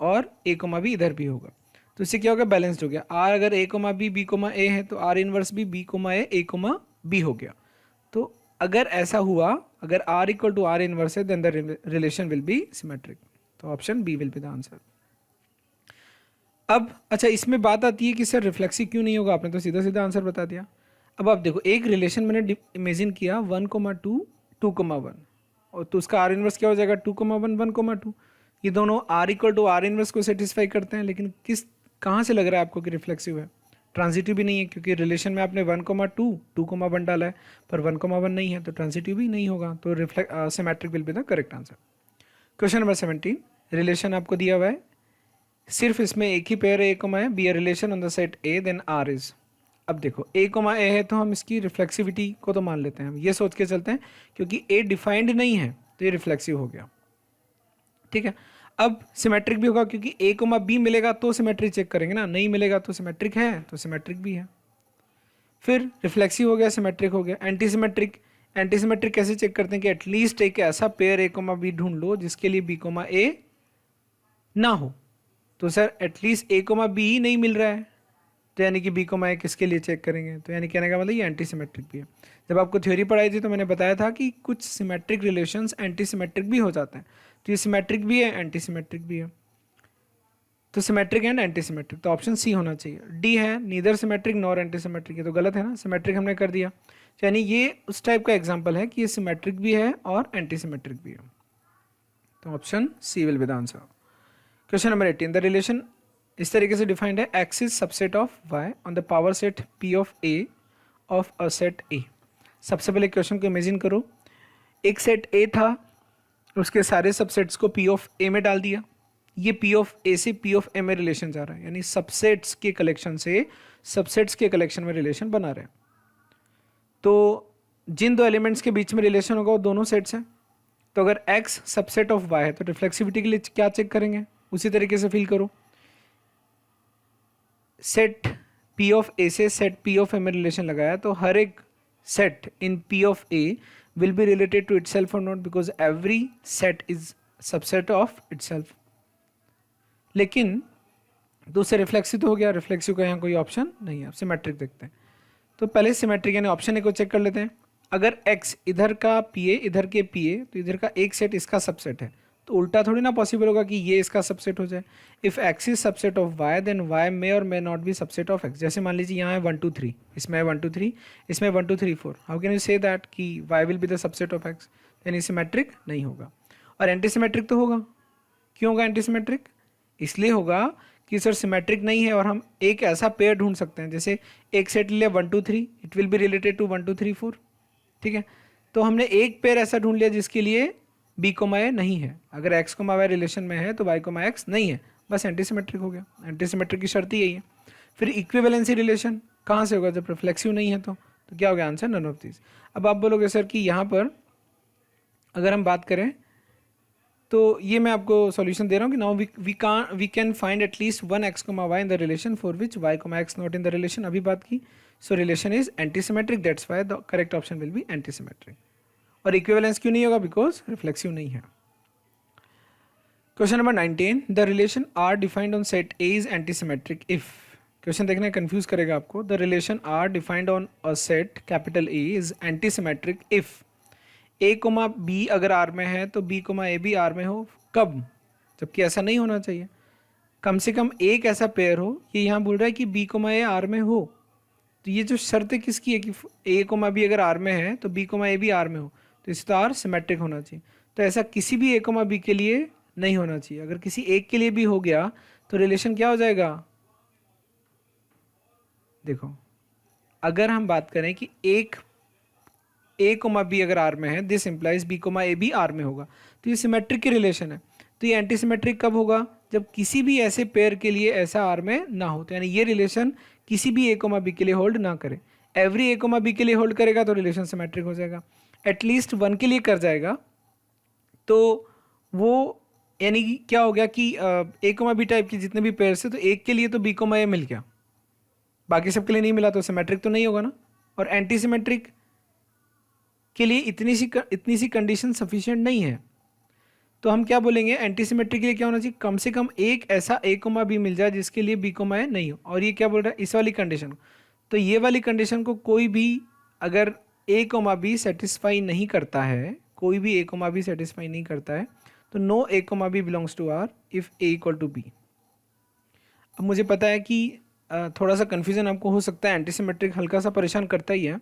और ए कोमा बी इधर भी होगा, तो इससे क्या होगा, बैलेंस्ड हो गया। आर अगर A comma B comma A है तो आर इनवर्स भी B comma A comma B हो गया। तो अगर ऐसा हुआ, अगर R equal to R inverse है then the relation will be symmetric. तो option B will be the answer. अब अच्छा, इसमें बात आती है कि सर रिफ्लेक्सिव क्यों नहीं होगा, आपने तो सीधा सीधा आंसर बता दिया। अब आप देखो, एक रिलेशन मैंने इमेजिन किया 1,2 2,1, और तो उसका आर इनवर्स क्या हो जाएगा, 2,1 1,2। ये दोनों R equal to R inverse को सेटिस्फाई करते हैं, लेकिन कहाँ से लग रहा है आपको कि रिफ्लेक्सिव है, ट्रांजिटिव भी नहीं है, क्योंकि रिलेशन में आपने 1,2 2,1 डाला है, पर 1,1 नहीं है, तो ट्रांजिटिव भी नहीं होगा। तो symmetric will be the correct answer. Question number 17, relation आपको दिया हुआ है, सिर्फ इसमें एक ही पेयर ए कोमा है, B A relation on the set A then R is. अब देखो ए कोमा ए है तो हम इसकी रिफ्लेक्सिविटी को तो मान लेते हैं, हम ये सोच के चलते हैं क्योंकि ए डिफाइंड नहीं है तो ये रिफ्लेक्सिव हो गया, ठीक है। अब सिमेट्रिक भी होगा क्योंकि ए कोमा बी मिलेगा तो सिमेट्रिक चेक करेंगे ना, नहीं मिलेगा तो सिमेट्रिक है तो सिमेट्रिक भी है। फिर रिफ्लेक्सिव हो गया, सिमेट्रिक हो गया। एंटी सिमेट्रिक कैसे चेक करते हैं कि एटलीस्ट एक ऐसा पेयर ए कोमा बी ढूंढ लो जिसके लिए बी कोमा ए ना हो। तो सर एटलीस्ट ए कोमा बी ही नहीं मिल रहा है, तो यानी कि बी कोमा ए किसके लिए चेक करेंगे, तो यानी कहने का मतलब ये एंटी सिमेट्रिक भी है। जब आपको थ्योरी पढ़ाई थी तो मैंने बताया था कि कुछ सिमेट्रिक रिलेशंस एंटी सिमेट्रिक भी हो जाते हैं, तो ये सिमेट्रिक भी है एंटी सिमेट्रिक भी है। तो सिमेट्रिक एंड एंटी सिमेट्रिक, तो ऑप्शन सी होना चाहिए। डी है neither symmetric nor anti symmetric, ये तो गलत है ना, सिमेट्रिक हमने कर दिया, यानी ये उस टाइप का एग्जाम्पल है कि ये सिमेट्रिक भी है और एंटी सिमेट्रिक भी है। तो option C will be the answer. Question number 18, the relation इस तरीके से डिफाइंड है, X is subset of Y on the power set P of A of a set A. सबसे पहले क्वेश्चन को इमेजिन करो, एक सेट ए था, उसके सारे सबसेट्स को पी ऑफ ए में डाल दिया, ये पी ऑफ ए से पी ऑफ ए में रिलेशन जा रहा है, यानी सबसेट्स के कलेक्शन से सबसेट्स के कलेक्शन में रिलेशन बना रहे हैं। तो जिन दो एलिमेंट्स के बीच में रिलेशन होगा वो दोनों सेट्स हैं। तो अगर x सबसेट ऑफ y है तो रिफ्लेक्सिविटी के लिए क्या चेक करेंगे, उसी तरीके से फील करो, सेट p ऑफ a से सेट p ऑफ a में रिलेशन लगाया तो हर एक set in p of a will be related to itself or not, because every set is subset of itself। लेकिन दूसरे रिफ्लेक्सिव तो हो गया, रिफ्लेक्सिव का यहाँ कोई ऑप्शन नहीं है। अब सिमेट्रिक देखते हैं, तो पहले सिमेट्रिक यानी ऑप्शन ए को चेक कर लेते हैं। अगर x इधर का pa इधर के pa, तो इधर का एक सेट इसका सबसेट है, तो उल्टा थोड़ी ना पॉसिबल होगा कि ये इसका सबसेट हो जाए। If x is subset of y then y may और may not be subset of x। जैसे मान लीजिए यहाँ है 1 2 3, इसमें है 1 2 3, इसमें 1 2 3 4, how can you say that कि y will be the subset of x, यानी सिमेट्रिक नहीं होगा। और एंटी सिमेट्रिक तो होगा, क्यों होगा एंटी सिमेट्रिक, इसलिए होगा कि सर सिमेट्रिक नहीं है और हम एक ऐसा पेयर ढूंढ सकते हैं, जैसे एक सेट ले 1 2 3, it will be related to 1 2 3 4, ठीक है। तो हमने एक पेयर ऐसा ढूंढ लिया जिसके लिए बी कोमा ए नहीं है। अगर एक्स कोमा वाई रिलेशन में है तो वाई कोमा एक्स नहीं है, बस एंटीसिमेट्रिक हो गया। एंटीसिमेट्रिक की शर्त ही यही है। फिर इक्विवेलेंसी रिलेशन कहाँ से होगा, जब रिफ्लेक्सिव नहीं है तो क्या हो गया आंसर, नन ऑफ दिस। अब आप बोलोगे सर कि यहाँ पर अगर हम बात करें तो ये मैं आपको सॉल्यूशन दे रहा हूँ कि now we can find at least one X comma Y in the relation for which Y comma X not in the relation, अभी बात की। So relation is antisymmetric, that's why the correct option will be antisymmetric. और equivalence क्यों नहीं होगा, because reflexive नहीं है। Question number 19, the relation R defined on set A is antisymmetric if. क्वेश्चन देखने कंफ्यूज करेगा आपको। The relation R defined on a set capital A is antisymmetric if A comma B अगर आर में है तो बी कोमा ए भी are में हो। कब, जबकि ऐसा नहीं होना चाहिए। कम से कम एक ऐसा पेयर हो, ये यहाँ बोल रहा है कि बी कोमा ए आर में हो। तो ये जो शर्त है किसकी है कि ए कोमा बी अगर आर में है तो बी कोमा ए भी आर में हो, तो इससे तो आर सिमेट्रिक होना चाहिए। तो ऐसा किसी भी ए कोमा बी के लिए नहीं होना चाहिए। अगर किसी एक के लिए भी हो गया तो रिलेशन क्या हो जाएगा, देखो अगर हम बात करें कि एक ए कोमा बी अगर आर में है, दिस इंप्लाइज बी कोमा ए भी आर में होगा, तो ये सिमेट्रिक की रिलेशन है। तो ये एंटीसिमेट्रिक कब होगा, जब किसी भी ऐसे पेयर के लिए ऐसा आर में ना हो। तो यानी ये रिलेशन किसी भी ए कोमा बी के लिए होल्ड ना करे। एवरी ए कोमा बी के लिए होल्ड करेगा तो रिलेशन सिमेट्रिक हो जाएगा। एटलीस्ट वन के लिए कर जाएगा तो वो यानी कि क्या हो गया कि ए कोमा बी टाइप की जितने भी पेयर से, तो एक के लिए तो बी कोमा ए मिल गया, बाकी सबके लिए नहीं मिला, तो सिमेट्रिक तो नहीं होगा ना। और एंटीसिमेट्रिक के लिए इतनी सी कंडीशन सफिशिएंट नहीं है। तो हम क्या बोलेंगे, एंटीसिमेट्रिक के लिए क्या होना चाहिए, कम से कम एक ऐसा ए कोमा बी मिल जाए जिसके लिए बी कोमा ए नहीं हो। और ये क्या बोल रहा है, इस वाली कंडीशन। तो ये वाली कंडीशन को कोई भी अगर ए कोमा बी सेटिस्फाई नहीं करता है, कोई भी ए कोमा बी सेटिस्फाई नहीं करता है, तो no A comma B belongs to R if A equal to B. अब मुझे पता है कि थोड़ा सा कन्फ्यूजन आपको हो सकता है, एंटीसिमेट्रिक हल्का सा परेशान करता ही है,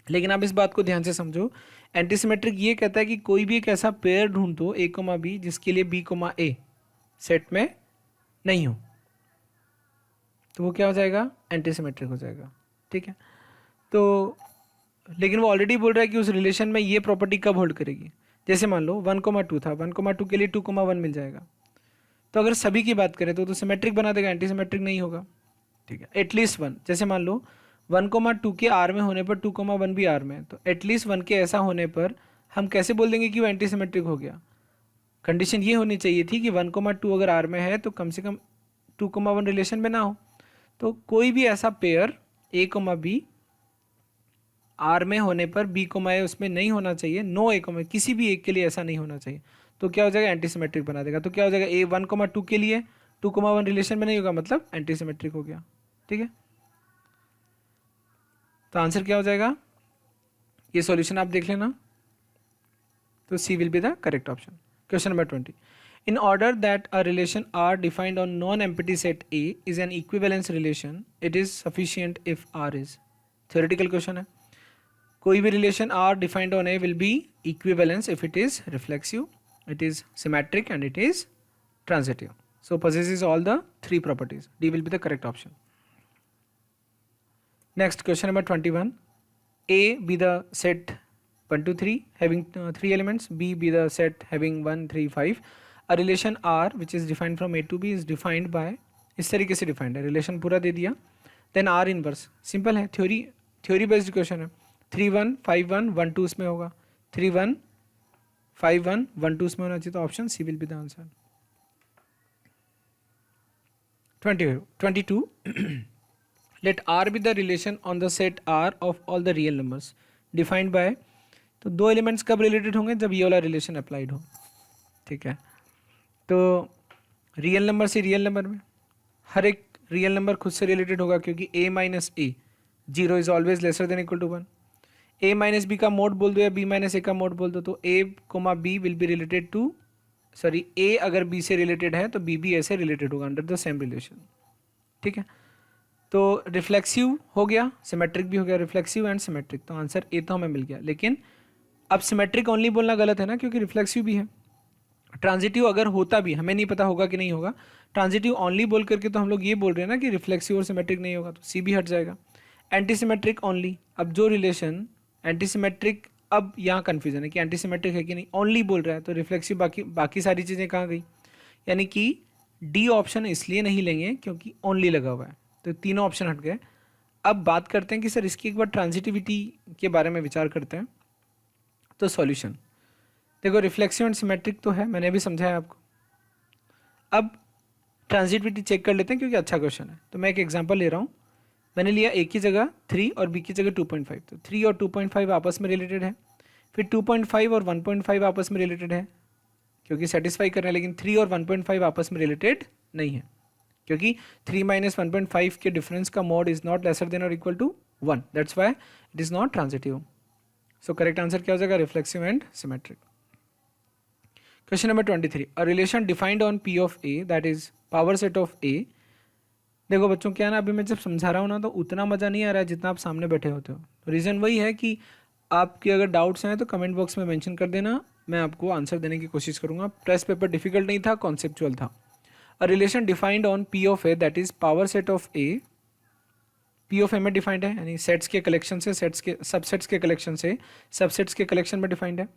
लेकिन आप इस बात को ध्यान से समझो। एंटीसिमेट्रिक ये कहता है कि कोई भी एक ऐसा पेयर ढूंढ दो ए कोमा बी जिसके लिए बी कोमा ए सेट में नहीं हो, तो वो क्या हो जाएगा, एंटीसिमेट्रिक हो जाएगा। ठीक है, तो लेकिन वो ऑलरेडी बोल रहा है कि उस रिलेशन में ये प्रॉपर्टी कब होल्ड करेगी। जैसे मान लो 1,2 था, 1,2 के लिए 2,1 मिल जाएगा। तो अगर सभी की बात करें तो सिमेट्रिक बना देगा, एंटीसिमेट्रिक नहीं होगा। ठीक है, एटलीस्ट वन, जैसे मान लो 1,2 के आर में होने पर 2,1 भी आर में है, तो एटलीस्ट 1 के ऐसा होने पर हम कैसे बोल देंगे कि वो एंटीसिमेट्रिक हो गया। कंडीशन ये होनी चाहिए थी कि 1,2 अगर आर में है तो कम से कम 2,1 रिलेशन में ना हो। तो कोई भी ऐसा pair A comma B R में होने पर बी कोमा ए उसमें नहीं होना चाहिए। नो ए कोमा, किसी भी एक के लिए ऐसा नहीं होना चाहिए। तो क्या हो जाएगा, एंटीसिमेट्रिक बना देगा। तो क्या हो जाएगा, ए 1,2 के लिए 2,1 रिलेशन में नहीं होगा, मतलब एंटीसिमेट्रिक हो गया। ठीक है, तो आंसर क्या हो जाएगा, ये सॉल्यूशन आप देख लेना। तो C will be the correct option. Question number 20, in order that a relation R defined on non-empty set A is an equivalence relation, it is sufficient if R is, theoretical question है। कोई भी relation R defined on A will be equivalence if it is reflexive, it is symmetric and it is transitive. So possesses all the three properties. D will be the correct option. Next, question number 21, A be the set 1 to 3 having 3 elements, B be the set having 1 3 5. A relation R which is defined from A to B is defined by, इस तरीके से defined है, relation पूरा दे दिया। Then R inverse, simple है, theory based question है। 3 1 5 1 1 2 इसमें होगा, 3 1 5 1 1 2 इसमें होना चाहिए। तो option C will be the answer. 22 let R be the relation on the set R of all the real numbers defined by, तो दो एलिमेंट्स कब रिलेटेड होंगे, जब ये वाला रिलेशन अप्लाइड हो। ठीक है, तो रियल नंबर से रियल नंबर में हर एक रियल नंबर खुद से रिलेटेड होगा, क्योंकि a minus A 0 is always lesser than equal to 1। a minus B का मोड बोल दो या b माइनस ए का मोड बोल दो, तो a coma b will be related to, sorry a अगर b से रिलेटेड है तो b भी a से रिलेटेड होगा अंडर द सेम रिलेशन। ठीक है, तो रिफ्लेक्सिव हो गया, सिमेट्रिक भी हो गया, रिफ्लेक्सिव एंड सिमेट्रिक, तो आंसर ए तो हमें मिल गया। लेकिन अब सिमेट्रिक ओनली बोलना गलत है ना, क्योंकि रिफ्लेक्सिव भी है। ट्रांजिटिव अगर होता भी, हमें नहीं पता होगा कि नहीं होगा, ट्रांजिटिव ओनली बोल करके तो हम लोग ये बोल रहे हैं ना कि रिफ्लेक्सिव और सिमेट्रिक नहीं होगा, तो सी भी हट जाएगा। एंटीसिमेट्रिक ओनली, अब जो रिलेशन एंटीसिमेट्रिक अब यहाँ कन्फ्यूजन है कि एंटी सिमेट्रिक है कि नहीं, ओनली बोल रहा है तो रिफ्लेक्सिव बाकी सारी चीज़ें कहाँ गई, यानी कि डी ऑप्शन इसलिए नहीं लेंगे क्योंकि ओनली लगा हुआ है, तो तीनों ऑप्शन हट गए। अब बात करते हैं कि सर इसकी एक बार ट्रांजिटिविटी के बारे में विचार करते हैं। तो सॉल्यूशन देखो, रिफ्लेक्सिव एंड सिमेट्रिक तो है, मैंने भी समझाया आपको। अब ट्रांजिटिविटी चेक कर लेते हैं क्योंकि अच्छा क्वेश्चन है। तो मैं एक एग्जांपल ले रहा हूँ, मैंने लिया ए की जगह 3 और बी की जगह 2.5, तो 3 और 2.5 आपस में रिलेटेड है, फिर 2.5 और 1.5 आपस में रिलेटेड है क्योंकि सेटिस्फाई कर रहे हैं, लेकिन 3 और 1.5 आपस में रिलेटेड नहीं है क्योंकि 3 माइनस 1.5 के डिफरेंस का mod is not lesser than और equal to 1, that's why it is not transitive. So correct answer क्या हो जाएगा, reflexive and symmetric. Question number 23, a relation defined on P of A that is power set of A. देखो बच्चों क्या है ना, अभी मैं जब समझा रहा हूँ ना तो उतना मज़ा नहीं आ रहा है जितना आप सामने बैठे होते हो। तो रीज़न वही है कि आपके अगर डाउट्स हैं तो कमेंट बॉक्स में मेंशन कर देना, मैं आपको आंसर देने की कोशिश करूँगा। टेस्ट पेपर डिफिकल्ट नहीं था, कॉन्सेप्चुअल था। A relation defined on P of A that is power set of A, P of A में डिफाइंड है, यानी सेट्स के कलेक्शन से सेट्स के सबसेट्स के कलेक्शन से सबसेट्स के कलेक्शन में डिफाइंड है।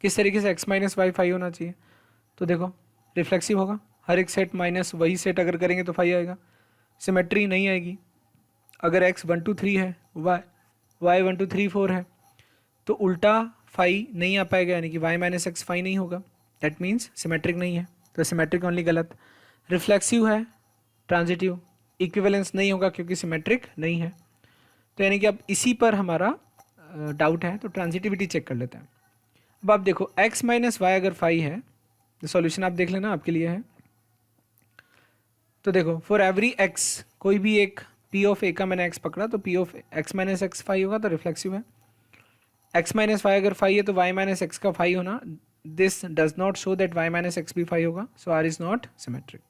किस तरीके से x माइनस वाई फाई होना चाहिए, तो देखो रिफ्लेक्सिव होगा, हर एक सेट माइनस वही सेट अगर करेंगे तो फाई आएगा। सिमेट्री नहीं आएगी, अगर x 1 2 3 है, y 1 2 3 4 है तो उल्टा फाई नहीं आ पाएगा, यानी कि y माइनस एक्स फाई नहीं होगा, दैट मीन्स सिमेट्रिक नहीं है, तो सिमेट्रिक ओनली गलत। रिफ्लेक्सिव है, ट्रांजिटिव, इक्विवेलेंस नहीं होगा क्योंकि सिमेट्रिक नहीं है। तो यानी कि अब इसी पर हमारा डाउट है, तो ट्रांजिटिविटी चेक कर लेते हैं। अब आप देखो x माइनस वाई अगर फाई है तो सॉल्यूशन आप देख लेना, आपके लिए है। तो देखो फॉर एवरी x, कोई भी एक p ऑफ a का मैंने x पकड़ा तो p of x minus X phi होगा, तो रिफ्लेक्सिव है। x माइनस वाई अगर फाई है तो y माइनस एक्स का फाई होना, this does not show that y minus X भी फाई होगा, so r is not symmetric.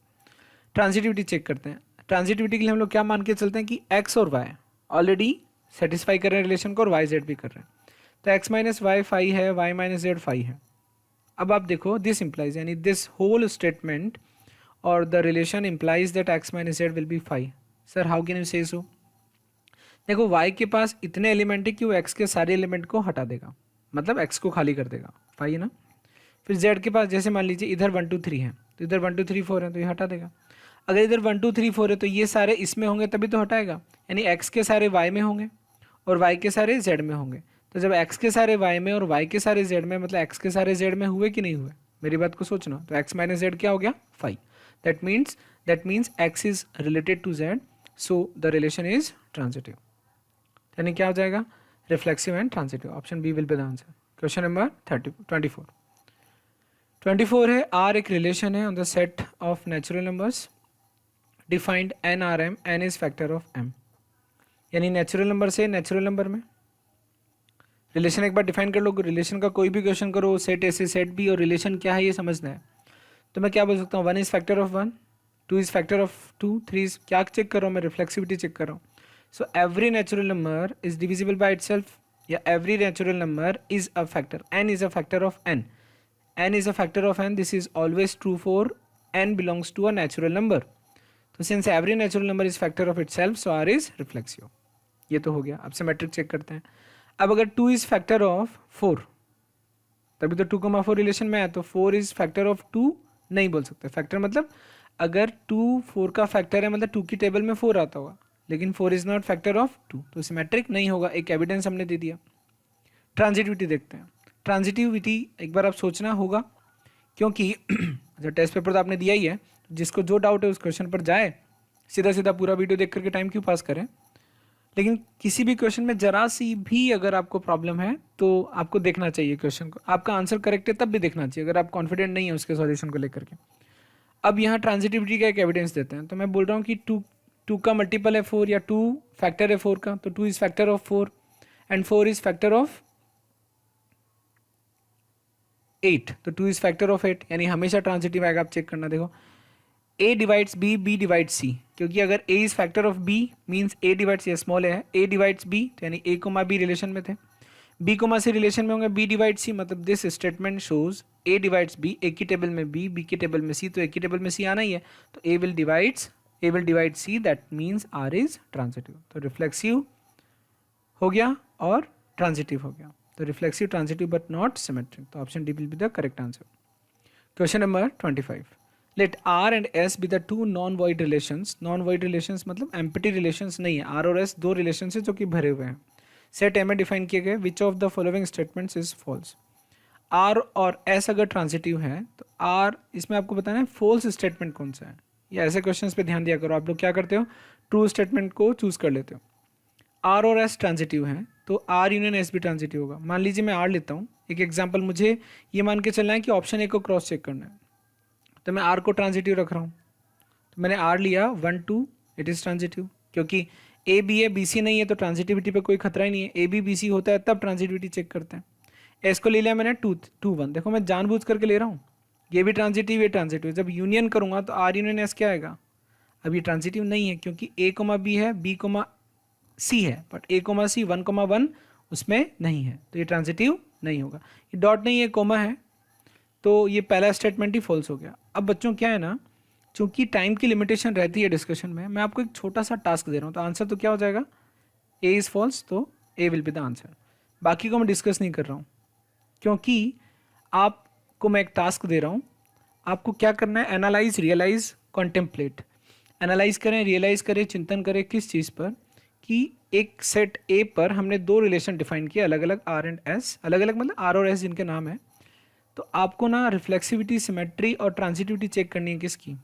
Transitivity check करते हैं। ट्रांजिटिविटी के लिए हम लोग क्या मान के चलते हैं कि x और y ऑलरेडी सेटिस्फाई कर रहे हैं रिलेशन को और y z भी कर रहे हैं, तो x माइनस वाई फाई है, y माइनस जेड फाई है। अब आप देखो दिस इंप्लाइज, यानी दिस होल स्टेटमेंट और the relation implies that x minus Z will be phi. Sir how can you say so? देखो y के पास इतने एलिमेंट है कि वो x के सारे एलिमेंट को हटा देगा, मतलब x को खाली कर देगा, फाई है ना। फिर z के पास जैसे मान लीजिए इधर 1 2 3 है तो इधर 1 2 3 4 है तो ये हटा देगा। अगर इधर 1 2 3 4 है तो ये सारे इसमें होंगे तभी तो हटाएगा, यानी x के सारे y में होंगे और y के सारे z में होंगे। तो जब x के सारे y में और y के सारे z में, मतलब x के सारे z में हुए कि नहीं हुए, मेरी बात को सोचना। तो x माइनस जेड क्या हो गया, phi. That means x is related to z, so the relation is transitive. यानी क्या हो जाएगा, reflexive and transitive. Option B will be the answer. Question number 24 है, आर एक रिलेशन है on the set of natural numbers defined N R M, N is factor of M, यानी natural number से natural number में relation एक बार define कर लो। Relation का कोई भी क्वेश्चन करो, सेट ए से सेट बी, और रिलेशन क्या है ये समझना है। तो मैं क्या बोल सकता हूँ, 1 is factor of 1, 2 is factor of 2, 3 is, क्या चेक कर रहा हूँ मैं, रिफ्लेक्सिविटी चेक कर रहा हूँ। So every natural number is divisible by itself, या every natural number is a factor, n is a factor of n, n is a factor of n, this is always true for n belongs to a natural number. तो since every natural number is factor of itself, so R is reflexive. ये तो हो गया। अब symmetric check करते हैं। अब अगर 2 इज फैक्टर ऑफ 4, तभी तो 2,4 रिलेशन में है, तो 4 इज फैक्टर ऑफ 2 नहीं बोल सकते। फैक्टर मतलब अगर 2 4 का फैक्टर है, मतलब 2 की टेबल में 4 आता होगा, लेकिन 4 इज नॉट फैक्टर ऑफ 2, तो सिमेट्रिक नहीं होगा। एक एविडेंस हमने दे दिया। ट्रांजिटिविटी देखते हैं। ट्रांजिटिविटी एक बार आप सोचना होगा, क्योंकि अच्छा टेस्ट पेपर तो आपने दिया ही है, जिसको जो डाउट है उस क्वेश्चन पर जाए, सीधा सीधा पूरा वीडियो देख करके टाइम क्यों पास करें। लेकिन किसी भी क्वेश्चन में जरा सी भी अगर आपको प्रॉब्लम है तो आपको देखना चाहिए क्वेश्चन को, आपका आंसर करेक्ट है तब भी देखना चाहिए अगर आप कॉन्फिडेंट नहीं है उसके सॉल्यूशन को लेकर के। अब यहाँ ट्रांजिटिविटी का एक एविडेंस देते हैं। तो मैं बोल रहा हूँ कि 2 का मल्टीपल है 4, या 2 फैक्टर है 4 का, तो 2 is factor of 4 and 4 is factor of 8, तो 2 इज फैक्टर ऑफ 8, यानी हमेशा ट्रांजिटिव आएगा। आप चेक करना, देखो a divides b, b divides c, क्योंकि अगर a is factor of b means a divides, ये स्मॉल है, a डिवाइड्स b, तो यानी a कोमा b रिलेशन में थे, b कोमा c रिलेशन में होंगे, b डिवाइड्स c, मतलब this statement shows a divides b, a की टेबल में b, b की टेबल में c, तो a की टेबल में c आना ही है, तो a will divide c, that means r is transitive. तो रिफ्लेक्सिव हो गया और ट्रांजिटिव हो गया। तो तो reflexive transitive but not symmetric, तो option D will be the correct answer. Question number 25, let are and S be the two non void relations. Non void relations मतलब एम्प्टी रिलेशंस नहीं है, आर और S दो relation है जो कि भरे हुए हैं। सेट ए में डिफाइन किए गए, which of the following statements is false. R और एस अगर ट्रांजिटिव है तो आर, इसमें आपको बताना है फॉल्स स्टेटमेंट कौन सा है, या ऐसे क्वेश्चंस पे ध्यान दिया करो। आप लोग क्या करते हो, ट्रू स्टेटमेंट को चूज कर लेते हो। आर और एस ट्रांजिटिव हैं तो आर यूनियन एस भी ट्रांजिटिव होगा। मान लीजिए मैं आर लेता हूँ, एक एग्जांपल, मुझे ये मान के चलना है कि ऑप्शन ए को क्रॉस चेक करना है, तो मैं आर को ट्रांजिटिव रख रहा हूँ। तो मैंने आर लिया 1 2, इट इज़ ट्रांजिटिव, क्योंकि ए बी है बी सी नहीं है तो ट्रांजिटिविटी पे कोई खतरा ही नहीं है। ए बी बी सी होता है तब ट्रांजिटिविटी चेक करते हैं। एस को ले लिया मैंने 2 2 1, देखो मैं जानबूझ करके ले रहा हूँ, ये भी ट्रांजिटिव ये ट्रांजिटिव। जब यूनियन करूँगा तो आर यूनियन एस क्या आएगा, अब ये ट्रांजिटिव नहीं है क्योंकि ए कोमा बी है, बी कोमा सी है, but A comma C 1 comma 1 उसमें नहीं है, तो ये ट्रांजिटिव नहीं होगा। ये डॉट नहीं है, कोमा है, तो ये पहला स्टेटमेंट ही फॉल्स हो गया। अब बच्चों क्या है ना, चूंकि टाइम की लिमिटेशन रहती है डिस्कशन में, मैं आपको एक छोटा सा टास्क दे रहा हूँ, तो आंसर तो क्या हो जाएगा, ए इज़ फॉल्स, तो ए विल बी द आंसर। बाकी को मैं डिस्कस नहीं कर रहा हूँ क्योंकि आपको मैं एक टास्क दे रहा हूँ, आपको क्या करना है, एनालाइज, रियलाइज, कॉन्टेम्पलेट। एनालाइज करें, रियलाइज करें, चिंतन करें किस चीज़ पर, कि एक सेट ए पर हमने दो रिलेशन डिफाइन किए अलग अलग, आर एंड एस, अलग अलग मतलब आर और एस जिनके नाम है। तो आपको ना रिफ्लेक्सिविटी, सिमेट्री और ट्रांजिटिविटी चेक करनी है किसकी,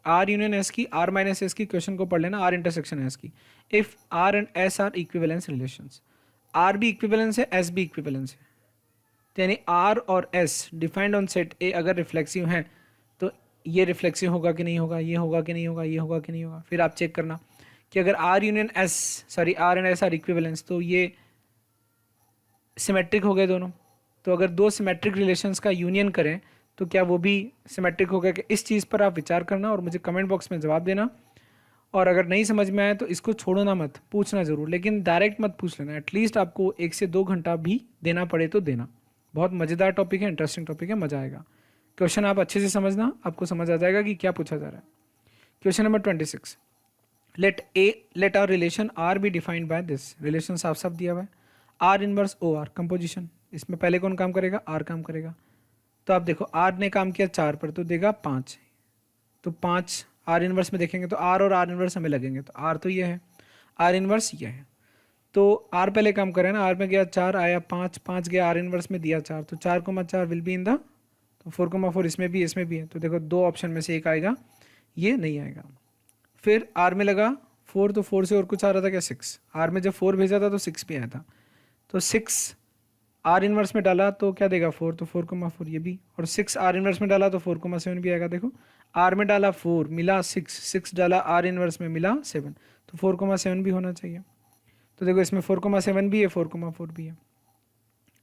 आर यूनियन एस की, आर माइनस एस की, क्वेश्चन को पढ़ लेना, आर इंटरसेक्शन एस की। If R and S are equivalence relations, R भी इक्विवेलेंस है, एस भी इक्विवेलेंस है, तो यानी आर और S defined on set A अगर रिफ्लेक्सिव हैं तो ये रिफ्लेक्सिव होगा कि नहीं होगा, ये होगा कि नहीं होगा, ये होगा कि नहीं होगा। फिर आप चेक करना कि अगर R union S, sorry R and S are equivalence, तो ये सिमेट्रिक हो गए दोनों। तो अगर दो सिमेट्रिक रिलेशंस का यूनियन करें तो क्या वो भी सिमेट्रिक हो गया कि, इस चीज़ पर आप विचार करना और मुझे कमेंट बॉक्स में जवाब देना। और अगर नहीं समझ में आए तो इसको छोड़ना मत, पूछना ज़रूर, लेकिन डायरेक्ट मत पूछ लेना, एटलीस्ट आपको 1 से 2 घंटा भी देना पड़े तो देना। बहुत मज़ेदार टॉपिक है, इंटरेस्टिंग टॉपिक है, मज़ा आएगा। क्वेश्चन आप अच्छे से समझना, आपको समझ आ जाएगा कि क्या पूछा जा रहा है। Question number 26, let our relation R be defined by this. Relation साफ साफ दिया हुआ है, R inverse o R composition, इसमें पहले कौन काम करेगा, आर काम करेगा। तो आप देखो आर ने काम किया 4 पर तो देगा 5, तो 5 आर इनवर्स में देखेंगे तो आर और आर इनवर्स हमें लगेंगे, तो आर तो ये है, आर इनवर्स ये है, तो आर पहले काम करे ना, आर में गया 4 आया 5, 5 गया आर इनवर्स में दिया 4, तो 4,4 विल बी इन द, तो 4,4 इसमें भी है, तो देखो दो ऑप्शन में से एक आएगा, ये नहीं आएगा। फिर आर में लगा 4, तो 4 से और कुछ आ रहा था क्या, 6, आर में जब 4 भेजा था तो 6 भी आया था, तो 6 आर इनवर्स में डाला तो क्या देगा 4, तो 4,4 ये भी, और 6 आर इनवर्स में डाला तो 4,7 भी आएगा। देखो आर में डाला 4 मिला 6, 6 डाला आर इनवर्स में मिला 7, तो 4,7 भी होना चाहिए। तो देखो इसमें 4,7 भी है, 4,4 भी है,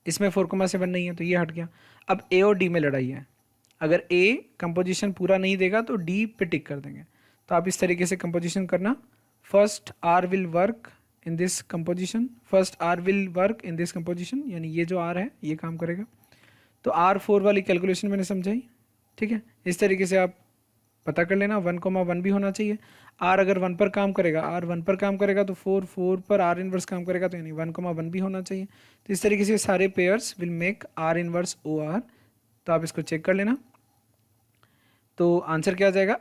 इसमें 4,7 नहीं है तो ये हट गया। अब ए और डी में लड़ाई है, अगर ए कंपोजिशन पूरा नहीं देगा तो डी पे टिक कर देंगे। तो आप इस तरीके से कंपोजिशन करना, first R will work in this composition, first R will work in this composition, यानी ये जो आर है ये काम करेगा। तो R4 वाली कैलकुलेशन मैंने समझाई, ठीक है, इस तरीके से आप पता कर लेना। 1,1 भी होना चाहिए, R अगर 1 पर काम करेगा, R 1 पर काम करेगा तो 4 पर R इनवर्स काम करेगा, तो यानी 1,1 भी होना चाहिए। तो इस तरीके से सारे pairs will make R inverse OR, तो आप इसको चेक कर लेना। तो आंसर क्या आ जाएगा,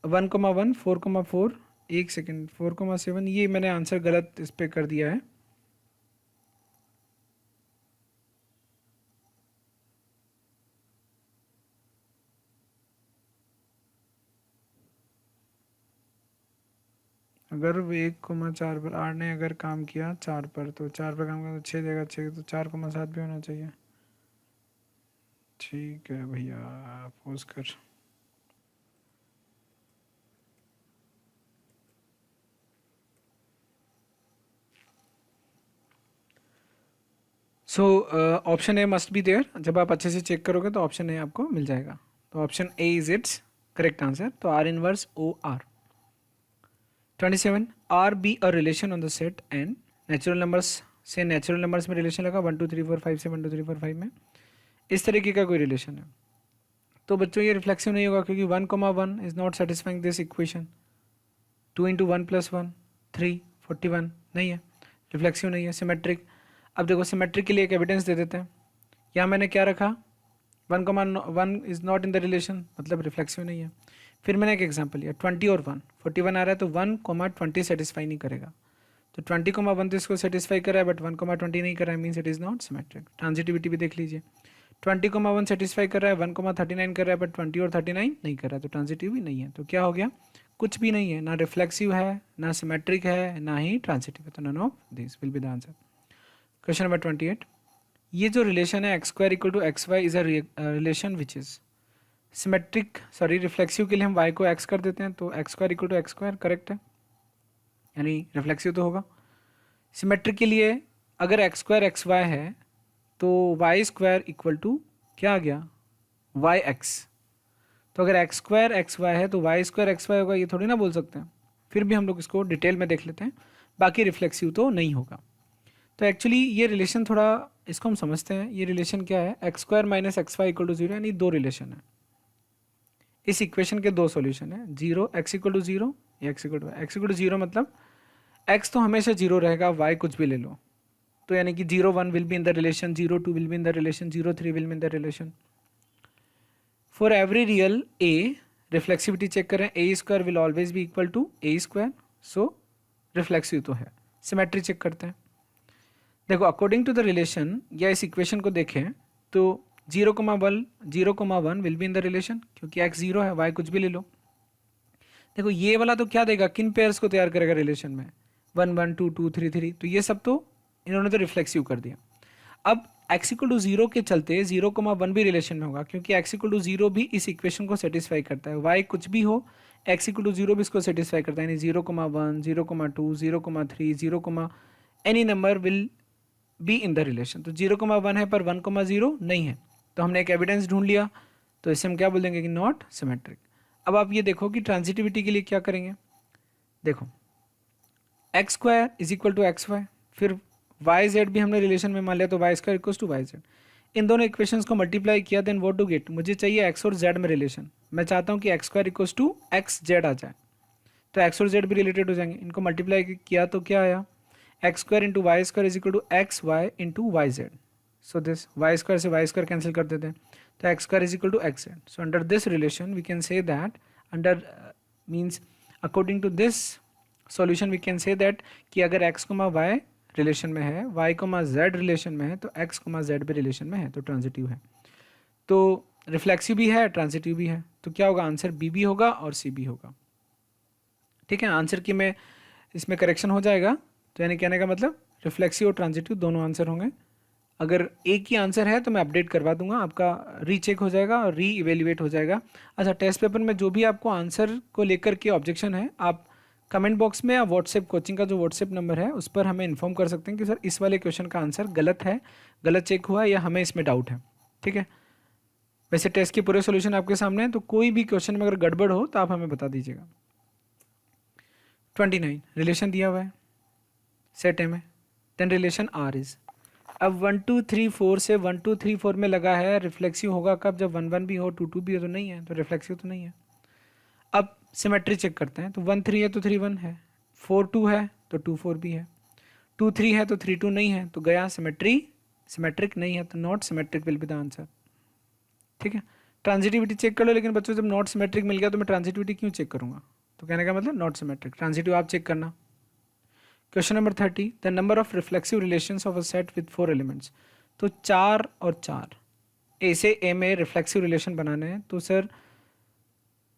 1,1 4,4, एक सेकेंड 4,7, ये मैंने आंसर गलत इस पर कर दिया है, अगर 1,4 पर आर ने अगर काम किया 4 पर, तो 4 पर काम किया तो 6 देगा, 6 तो 4,7 भी होना चाहिए। ठीक है भैया, पोज कर। So option A must be there, जब आप अच्छे से चेक करोगे तो ऑप्शन ए आपको मिल जाएगा। तो option A is it's correct answer, तो R inverse OR। 27, R be a relation on the set and, natural numbers से नेचुरल नंबर्स में रिलेशन लगा 1 2 3 4 5 से 1 2 3 4 5 में, इस तरीके का कोई रिलेशन है, तो बच्चों ये रिफ्लेक्सिव नहीं होगा क्योंकि 1,1 is not satisfying this equation. 2 × 1 + 1 3 41 नहीं है, रिफ्लेक्सिव नहीं है। सिमेट्रिक, अब देखो सिमेट्रिक के लिए एक एविडेंस दे देते हैं। यहाँ मैंने क्या रखा, 1,1 is not in the relation, मतलब रिफ्लेक्सिव नहीं है। फिर मैंने एक एग्जांपल लिया 20 और 1, 41 आ रहा है तो 1,20 सेटिस्फाई नहीं करेगा, तो 20,1 तो इसको सेटिस्फाई कर रहा है बट 1,20 नहीं कर रहा है, means it is not symmetric. Transitivity भी देख लीजिए, 20,1 सेटिस्फाई कर रहा है, 1,39 कर रहा है बट 20 और 39 नहीं कर रहा है, तो ट्रांजिटिव भी नहीं है। तो क्या हो गया, कुछ भी नहीं है, ना रिफ्लेक्सिव है, ना सिमेट्रिक है, ना ही ट्रांजिटिव है, तो none of this will be the answer. Question number 28, ये जो रिलेशन है x² equal to XY is a relation which is symmetric, sorry reflexive के लिए हम y को x कर देते हैं, तो x² equal to x² correct है, यानी रिफ्लेक्सिव तो होगा। सिमेट्रिक के लिए अगर x² XY है तो y² इक्वल टू क्या आ गया, yx। तो अगर x² XY है तो y² XY होगा, ये थोड़ी ना बोल सकते हैं। फिर भी हम लोग इसको डिटेल में देख लेते हैं, बाकी रिफ्लेक्सिव तो नहीं होगा। तो एक्चुअली ये रिलेशन थोड़ा इसको हम समझते हैं। ये रिलेशन क्या है, x² minus XY equal to 0, यानी दो रिलेशन है। इस इक्वेशन के दो सॉल्यूशन है, 0 x इक्वल टू 0 या x इक्वल टू 0, मतलब x तो हमेशा 0 रहेगा, y कुछ भी ले लो, तो यानी कि 0,1 will be in the relation, 0,2 will be in the relation, 0,3 will be in the relation. For every real a, reflexivity check करें, a² will always be equal to a², so reflexive तो है। Symmetry check करते हैं, देखो according to the relation या इस equation को देखें तो 0,1 will be in the relation, क्योंकि x 0 है, y कुछ भी ले लो। देखो ये वाला तो क्या देगा, किन पेयर्स को तैयार करेगा रिलेशन में, 1 1 2 2 3 3, तो ये सब तो इन्होंने तो रिफ्लेक्सिव कर दिया। अब x इक्वल टू 0 के चलते 0,1 भी रिलेशन में होगा, क्योंकि x इक्वल टू 0 भी इस इक्वेशन को सेटिस्फाई करता है, y कुछ भी हो x इक्वल टू 0 भी इसको सेटिस्फाई करता है, यानी 0,1 0,2 0,3 0, any number will be in the relation. तो 0,1 है पर 1,0 नहीं है, तो हमने एक एविडेंस ढूंढ लिया, तो इसे हम क्या बोल देंगे कि नॉट सिमेट्रिक। अब आप ये देखो कि ट्रांजिटिविटी के लिए क्या करेंगे, देखो x² is equal to XY, फिर YZ भी हमने रिलेशन में मान लिया, तो y² इक्वल टू YZ। इन दोनों इक्वेशंस को मल्टीप्लाई किया, देन व्हाट टू गेट, मुझे चाहिए x और z में रिलेशन। मैं चाहता हूँ कि x² इक्वल टू XZ आ जाए, तो x और z भी रिलेटेड हो जाएंगे। इनको मल्टीप्लाई किया तो क्या आया, x² into y² is equal to XY into YZ। So this y² से y² कैंसिल कर देते हैं, तो x² is equal to XZ। So under this relation we can say that, under means according to this solution we can say that कि अगर x, y relation में है, y, z relation में है, तो x, z भी relation में है, तो ट्रांजिटिव है। तो रिफ्लेक्सिव भी है, ट्रांजिटिव भी है, तो क्या होगा, आंसर बी भी होगा और सी भी होगा। ठीक है, आंसर की में इसमें करेक्शन हो जाएगा, तो यानी कहने का मतलब रिफ्लेक्सिव और ट्रांजिटिव दोनों आंसर होंगे। अगर एक ही आंसर है तो मैं अपडेट करवा दूंगा, आपका रीचेक हो जाएगा और री इवेल्युएट हो जाएगा। अच्छा, टेस्ट पेपर में जो भी आपको आंसर को लेकर के ऑब्जेक्शन है, आप कमेंट बॉक्स में या व्हाट्सएप, कोचिंग का जो व्हाट्सएप नंबर है उस पर हमें इन्फॉर्म कर सकते हैं कि सर इस वाले क्वेश्चन का आंसर गलत है, गलत चेक हुआ है, या हमें इसमें डाउट है। ठीक है, वैसे टेस्ट के पूरे सोल्यूशन आपके सामने है, तो कोई भी क्वेश्चन में अगर गड़बड़ हो तो आप हमें बता दीजिएगा। 29 रिलेशन दिया हुआ है, सेट एम है, देन रिलेशन आर इज। अब 1 2 3 4 से 1 2 3 4 में लगा है, रिफ्लेक्सिव होगा कब, जब 1 1 भी हो, 2 2 भी हो, तो नहीं है, तो रिफ्लेक्सिव तो नहीं है। अब सिमेट्री चेक करते हैं, तो 1 3 है तो 3 1 है, 4 2 है तो 2 4 भी है, 2 3 है तो 3 2 नहीं है, तो गया सिमेट्री, सिमेट्रिक नहीं है, तो not symmetric will be the answer. ठीक है, ट्रांजिटिविटी चेक कर लो, लेकिन बच्चों जब नॉट सिमेट्रिक मिल गया तो मैं ट्रांजिटिविटी क्यों चेक करूंगा, तो कहने का मतलब नॉट सिमेट्रिक, ट्रांजिटिव आप चेक करना। Question number 30, the number of reflexive relations of a set with 4 elements. तो 4 और 4 ए से ए में रिफ्लेक्सिव रिलेशन बनाने हैं, तो सर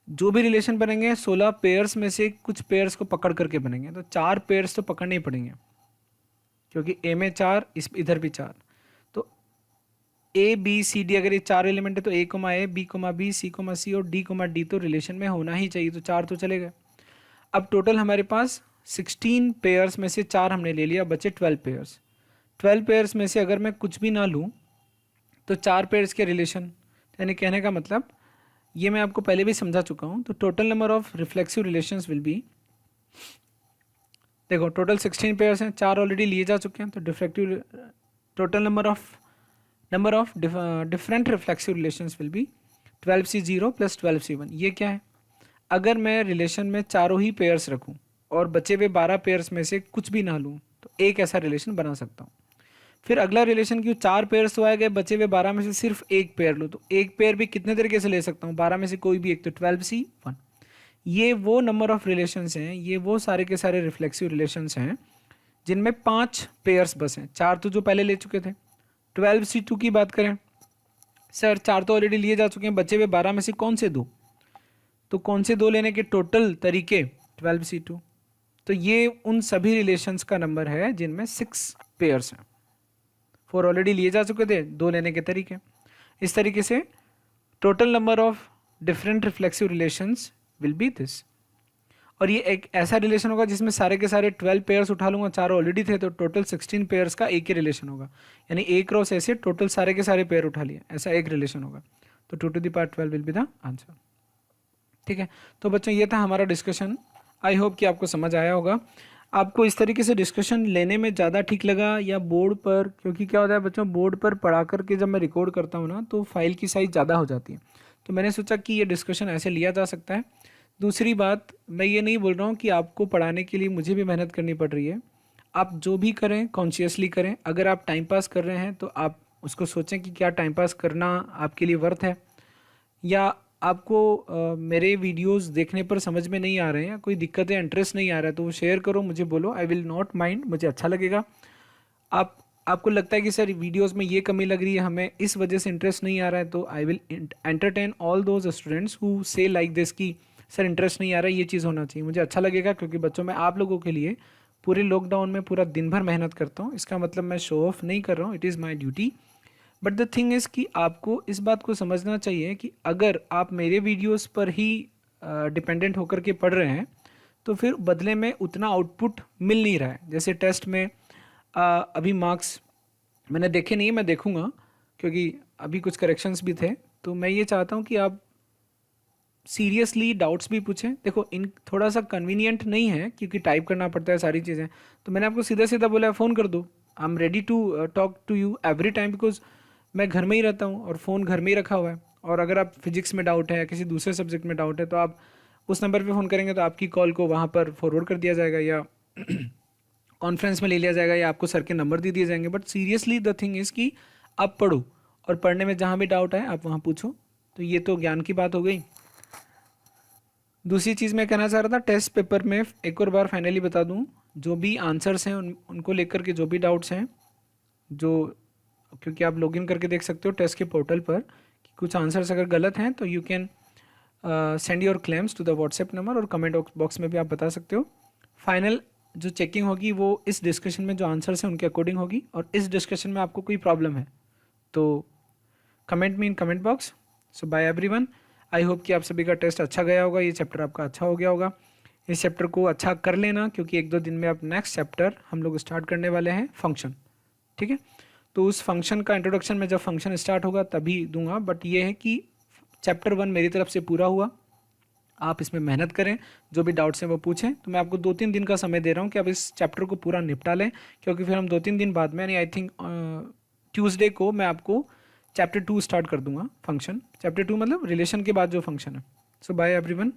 जो भी रिलेशन बनेंगे 16 पेयर्स में से कुछ पेयर्स को पकड़ करके बनेंगे, तो 4 पेयर्स तो पकड़ने ही पड़ेंगे, क्योंकि ए में 4, इस इधर भी 4, तो ए बी सी डी, अगर ये 4 एलिमेंट है तो ए, बी, बी, सी और डी तो रिलेशन में होना ही चाहिए, तो 4 तो चले गए। अब टोटल हमारे पास 16 पेयर्स में से 4 हमने ले लिया, बचे 12 पेयर्स। 12 पेयर्स में से अगर मैं कुछ भी ना लूँ तो 4 पेयर्स के रिलेशन, यानी कहने का मतलब ये मैं आपको पहले भी समझा चुका हूँ, तो total number of reflexive relations will be, देखो टोटल 16 पेयर्स हैं, 4 ऑलरेडी लिए जा चुके हैं, तो डिफ्रेक्टिव total number of different reflexive relations will be 12C0 plus 12C1। ये क्या है, अगर मैं रिलेशन में चारों ही पेयर्स रखूँ और बचे हुए 12 पेयर्स में से कुछ भी ना लूँ, तो एक ऐसा रिलेशन बना सकता हूँ। फिर अगला रिलेशन क्यों 4 पेयर्स तो आए गए, बचे हुए 12 में से सिर्फ एक पेयर लो, तो एक पेयर भी कितने तरीके से ले सकता हूँ, 12 में से कोई भी एक, तो 12C1। ये वो नंबर ऑफ रिलेशंस हैं, ये वो सारे के सारे रिफ्लेक्सिव रिलेशंस हैं जिनमें 5 पेयर्स बस हैं। 4 तो जो पहले ले चुके थे। 12C2 की बात करें, सर 4 तो ऑलरेडी लिए जा चुके हैं, बचे हुए 12 में से कौन से 2, तो कौन से 2 लेने के टोटल तरीके 12C2। तो ये उन सभी रिलेशंस का नंबर है जिनमें 6 पेयर्स हैं। 4 ऑलरेडी लिए जा चुके थे, 2 लेने के तरीके। इस तरीके से total number of different reflexive relations will B this. और ये एक ऐसा रिलेशन होगा जिसमें सारे के सारे 12 पेयर्स उठा लूंगा, 4 ऑलरेडी थे तो टोटल 16 पेयर्स का एक ही रिलेशन होगा, यानी एक क्रॉस ऐसे टोटल सारे के सारे पेयर उठा लिए, ऐसा एक रिलेशन होगा। तो 2 to the power 12 will be the answer. ठीक है, तो बच्चों ये था हमारा डिस्कशन। आई होप कि आपको समझ आया होगा। आपको इस तरीके से डिस्कशन लेने में ज़्यादा ठीक लगा या बोर्ड पर, क्योंकि क्या होता है बच्चों, बोर्ड पर पढ़ा करके जब मैं रिकॉर्ड करता हूँ ना तो फाइल की साइज़ ज़्यादा हो जाती है, तो मैंने सोचा कि ये डिस्कशन ऐसे लिया जा सकता है। दूसरी बात, मैं ये नहीं बोल रहा हूँ कि आपको पढ़ाने के लिए मुझे भी मेहनत करनी पड़ रही है। आप जो भी करें कॉन्शियसली करें। अगर आप टाइम पास कर रहे हैं तो आप उसको सोचें कि क्या टाइम पास करना आपके लिए वर्थ है, या आपको मेरे वीडियोस देखने पर समझ में नहीं आ रहे हैं या कोई दिक्कत है, इंटरेस्ट नहीं आ रहा है, तो वो शेयर करो, मुझे बोलो, आई विल नॉट माइंड, मुझे अच्छा लगेगा। आपको लगता है कि सर वीडियोस में ये कमी लग रही है, हमें इस वजह से इंटरेस्ट नहीं आ रहा है, तो I will entertain all those students who से लाइक दिस कि सर इंटरेस्ट नहीं आ रहा है, ये चीज़ होना चाहिए। मुझे अच्छा लगेगा क्योंकि बच्चों मैं आप लोगों के लिए पूरे लॉकडाउन में पूरा दिन भर मेहनत करता हूँ। इसका मतलब मैं शो ऑफ नहीं कर रहा हूँ, it is my duty. But the thing is कि आपको इस बात को समझना चाहिए कि अगर आप मेरे वीडियोस पर ही डिपेंडेंट होकर के पढ़ रहे हैं तो फिर बदले में उतना आउटपुट मिल नहीं रहा है। जैसे टेस्ट में अभी मार्क्स मैंने देखे नहीं है, मैं देखूंगा क्योंकि अभी कुछ करेक्शंस भी थे, तो मैं ये चाहता हूँ कि आप सीरियसली डाउट्स भी पूछें। देखो इन थोड़ा सा कन्वीनियंट नहीं है क्योंकि टाइप करना पड़ता है सारी चीज़ें, तो मैंने आपको सीधा सीधा बोला है फ़ोन कर दो, I am ready to talk to you every time, because मैं घर में ही रहता हूँ और फ़ोन घर में ही रखा हुआ है। और अगर आप फिजिक्स में डाउट है या किसी दूसरे सब्जेक्ट में डाउट है तो आप उस नंबर पे फ़ोन करेंगे तो आपकी कॉल को वहाँ पर फॉरवर्ड कर दिया जाएगा या कॉन्फ्रेंस में ले लिया जाएगा या आपको सर के नंबर दे दिए जाएंगे। But seriously the thing is कि आप पढ़ो और पढ़ने में जहाँ भी डाउट है आप वहाँ पूछो। तो ये तो ज्ञान की बात हो गई। दूसरी चीज़ मैं कहना चाह रहा था, टेस्ट पेपर में एक और बार फाइनली बता दूं, जो भी आंसर्स हैं उनको लेकर के जो भी डाउट्स हैं, जो क्योंकि आप लॉगिन करके देख सकते हो टेस्ट के पोर्टल पर कि कुछ आंसर्स अगर गलत हैं तो you can send your claims to the WhatsApp number, और कमेंट बॉक्स में भी आप बता सकते हो। फाइनल जो चेकिंग होगी वो इस डिस्कशन में जो आंसर्स हैं उनके अकॉर्डिंग होगी, और इस डिस्कशन में आपको कोई प्रॉब्लम है तो comment me in comment box. So bye everyone, I hope कि आप सभी का टेस्ट अच्छा गया होगा, ये चैप्टर आपका अच्छा हो गया होगा। इस चैप्टर को अच्छा कर लेना क्योंकि 1-2 दिन में आप नेक्स्ट चैप्टर हम लोग स्टार्ट करने वाले हैं, फंक्शन। ठीक है, तो उस फंक्शन का इंट्रोडक्शन में जब फंक्शन स्टार्ट होगा तभी दूंगा। बट ये है कि चैप्टर 1 मेरी तरफ से पूरा हुआ, आप इसमें मेहनत करें, जो भी डाउट्स हैं वो पूछें। तो मैं आपको 2-3 दिन का समय दे रहा हूँ कि आप इस चैप्टर को पूरा निपटा लें, क्योंकि फिर हम 2-3 दिन बाद में, यानी आई थिंक ट्यूसडे को मैं आपको चैप्टर 2 स्टार्ट कर दूंगा, फंक्शन। चैप्टर 2 मतलब रिलेशन के बाद जो फंक्शन है। सो बाय एवरीवन।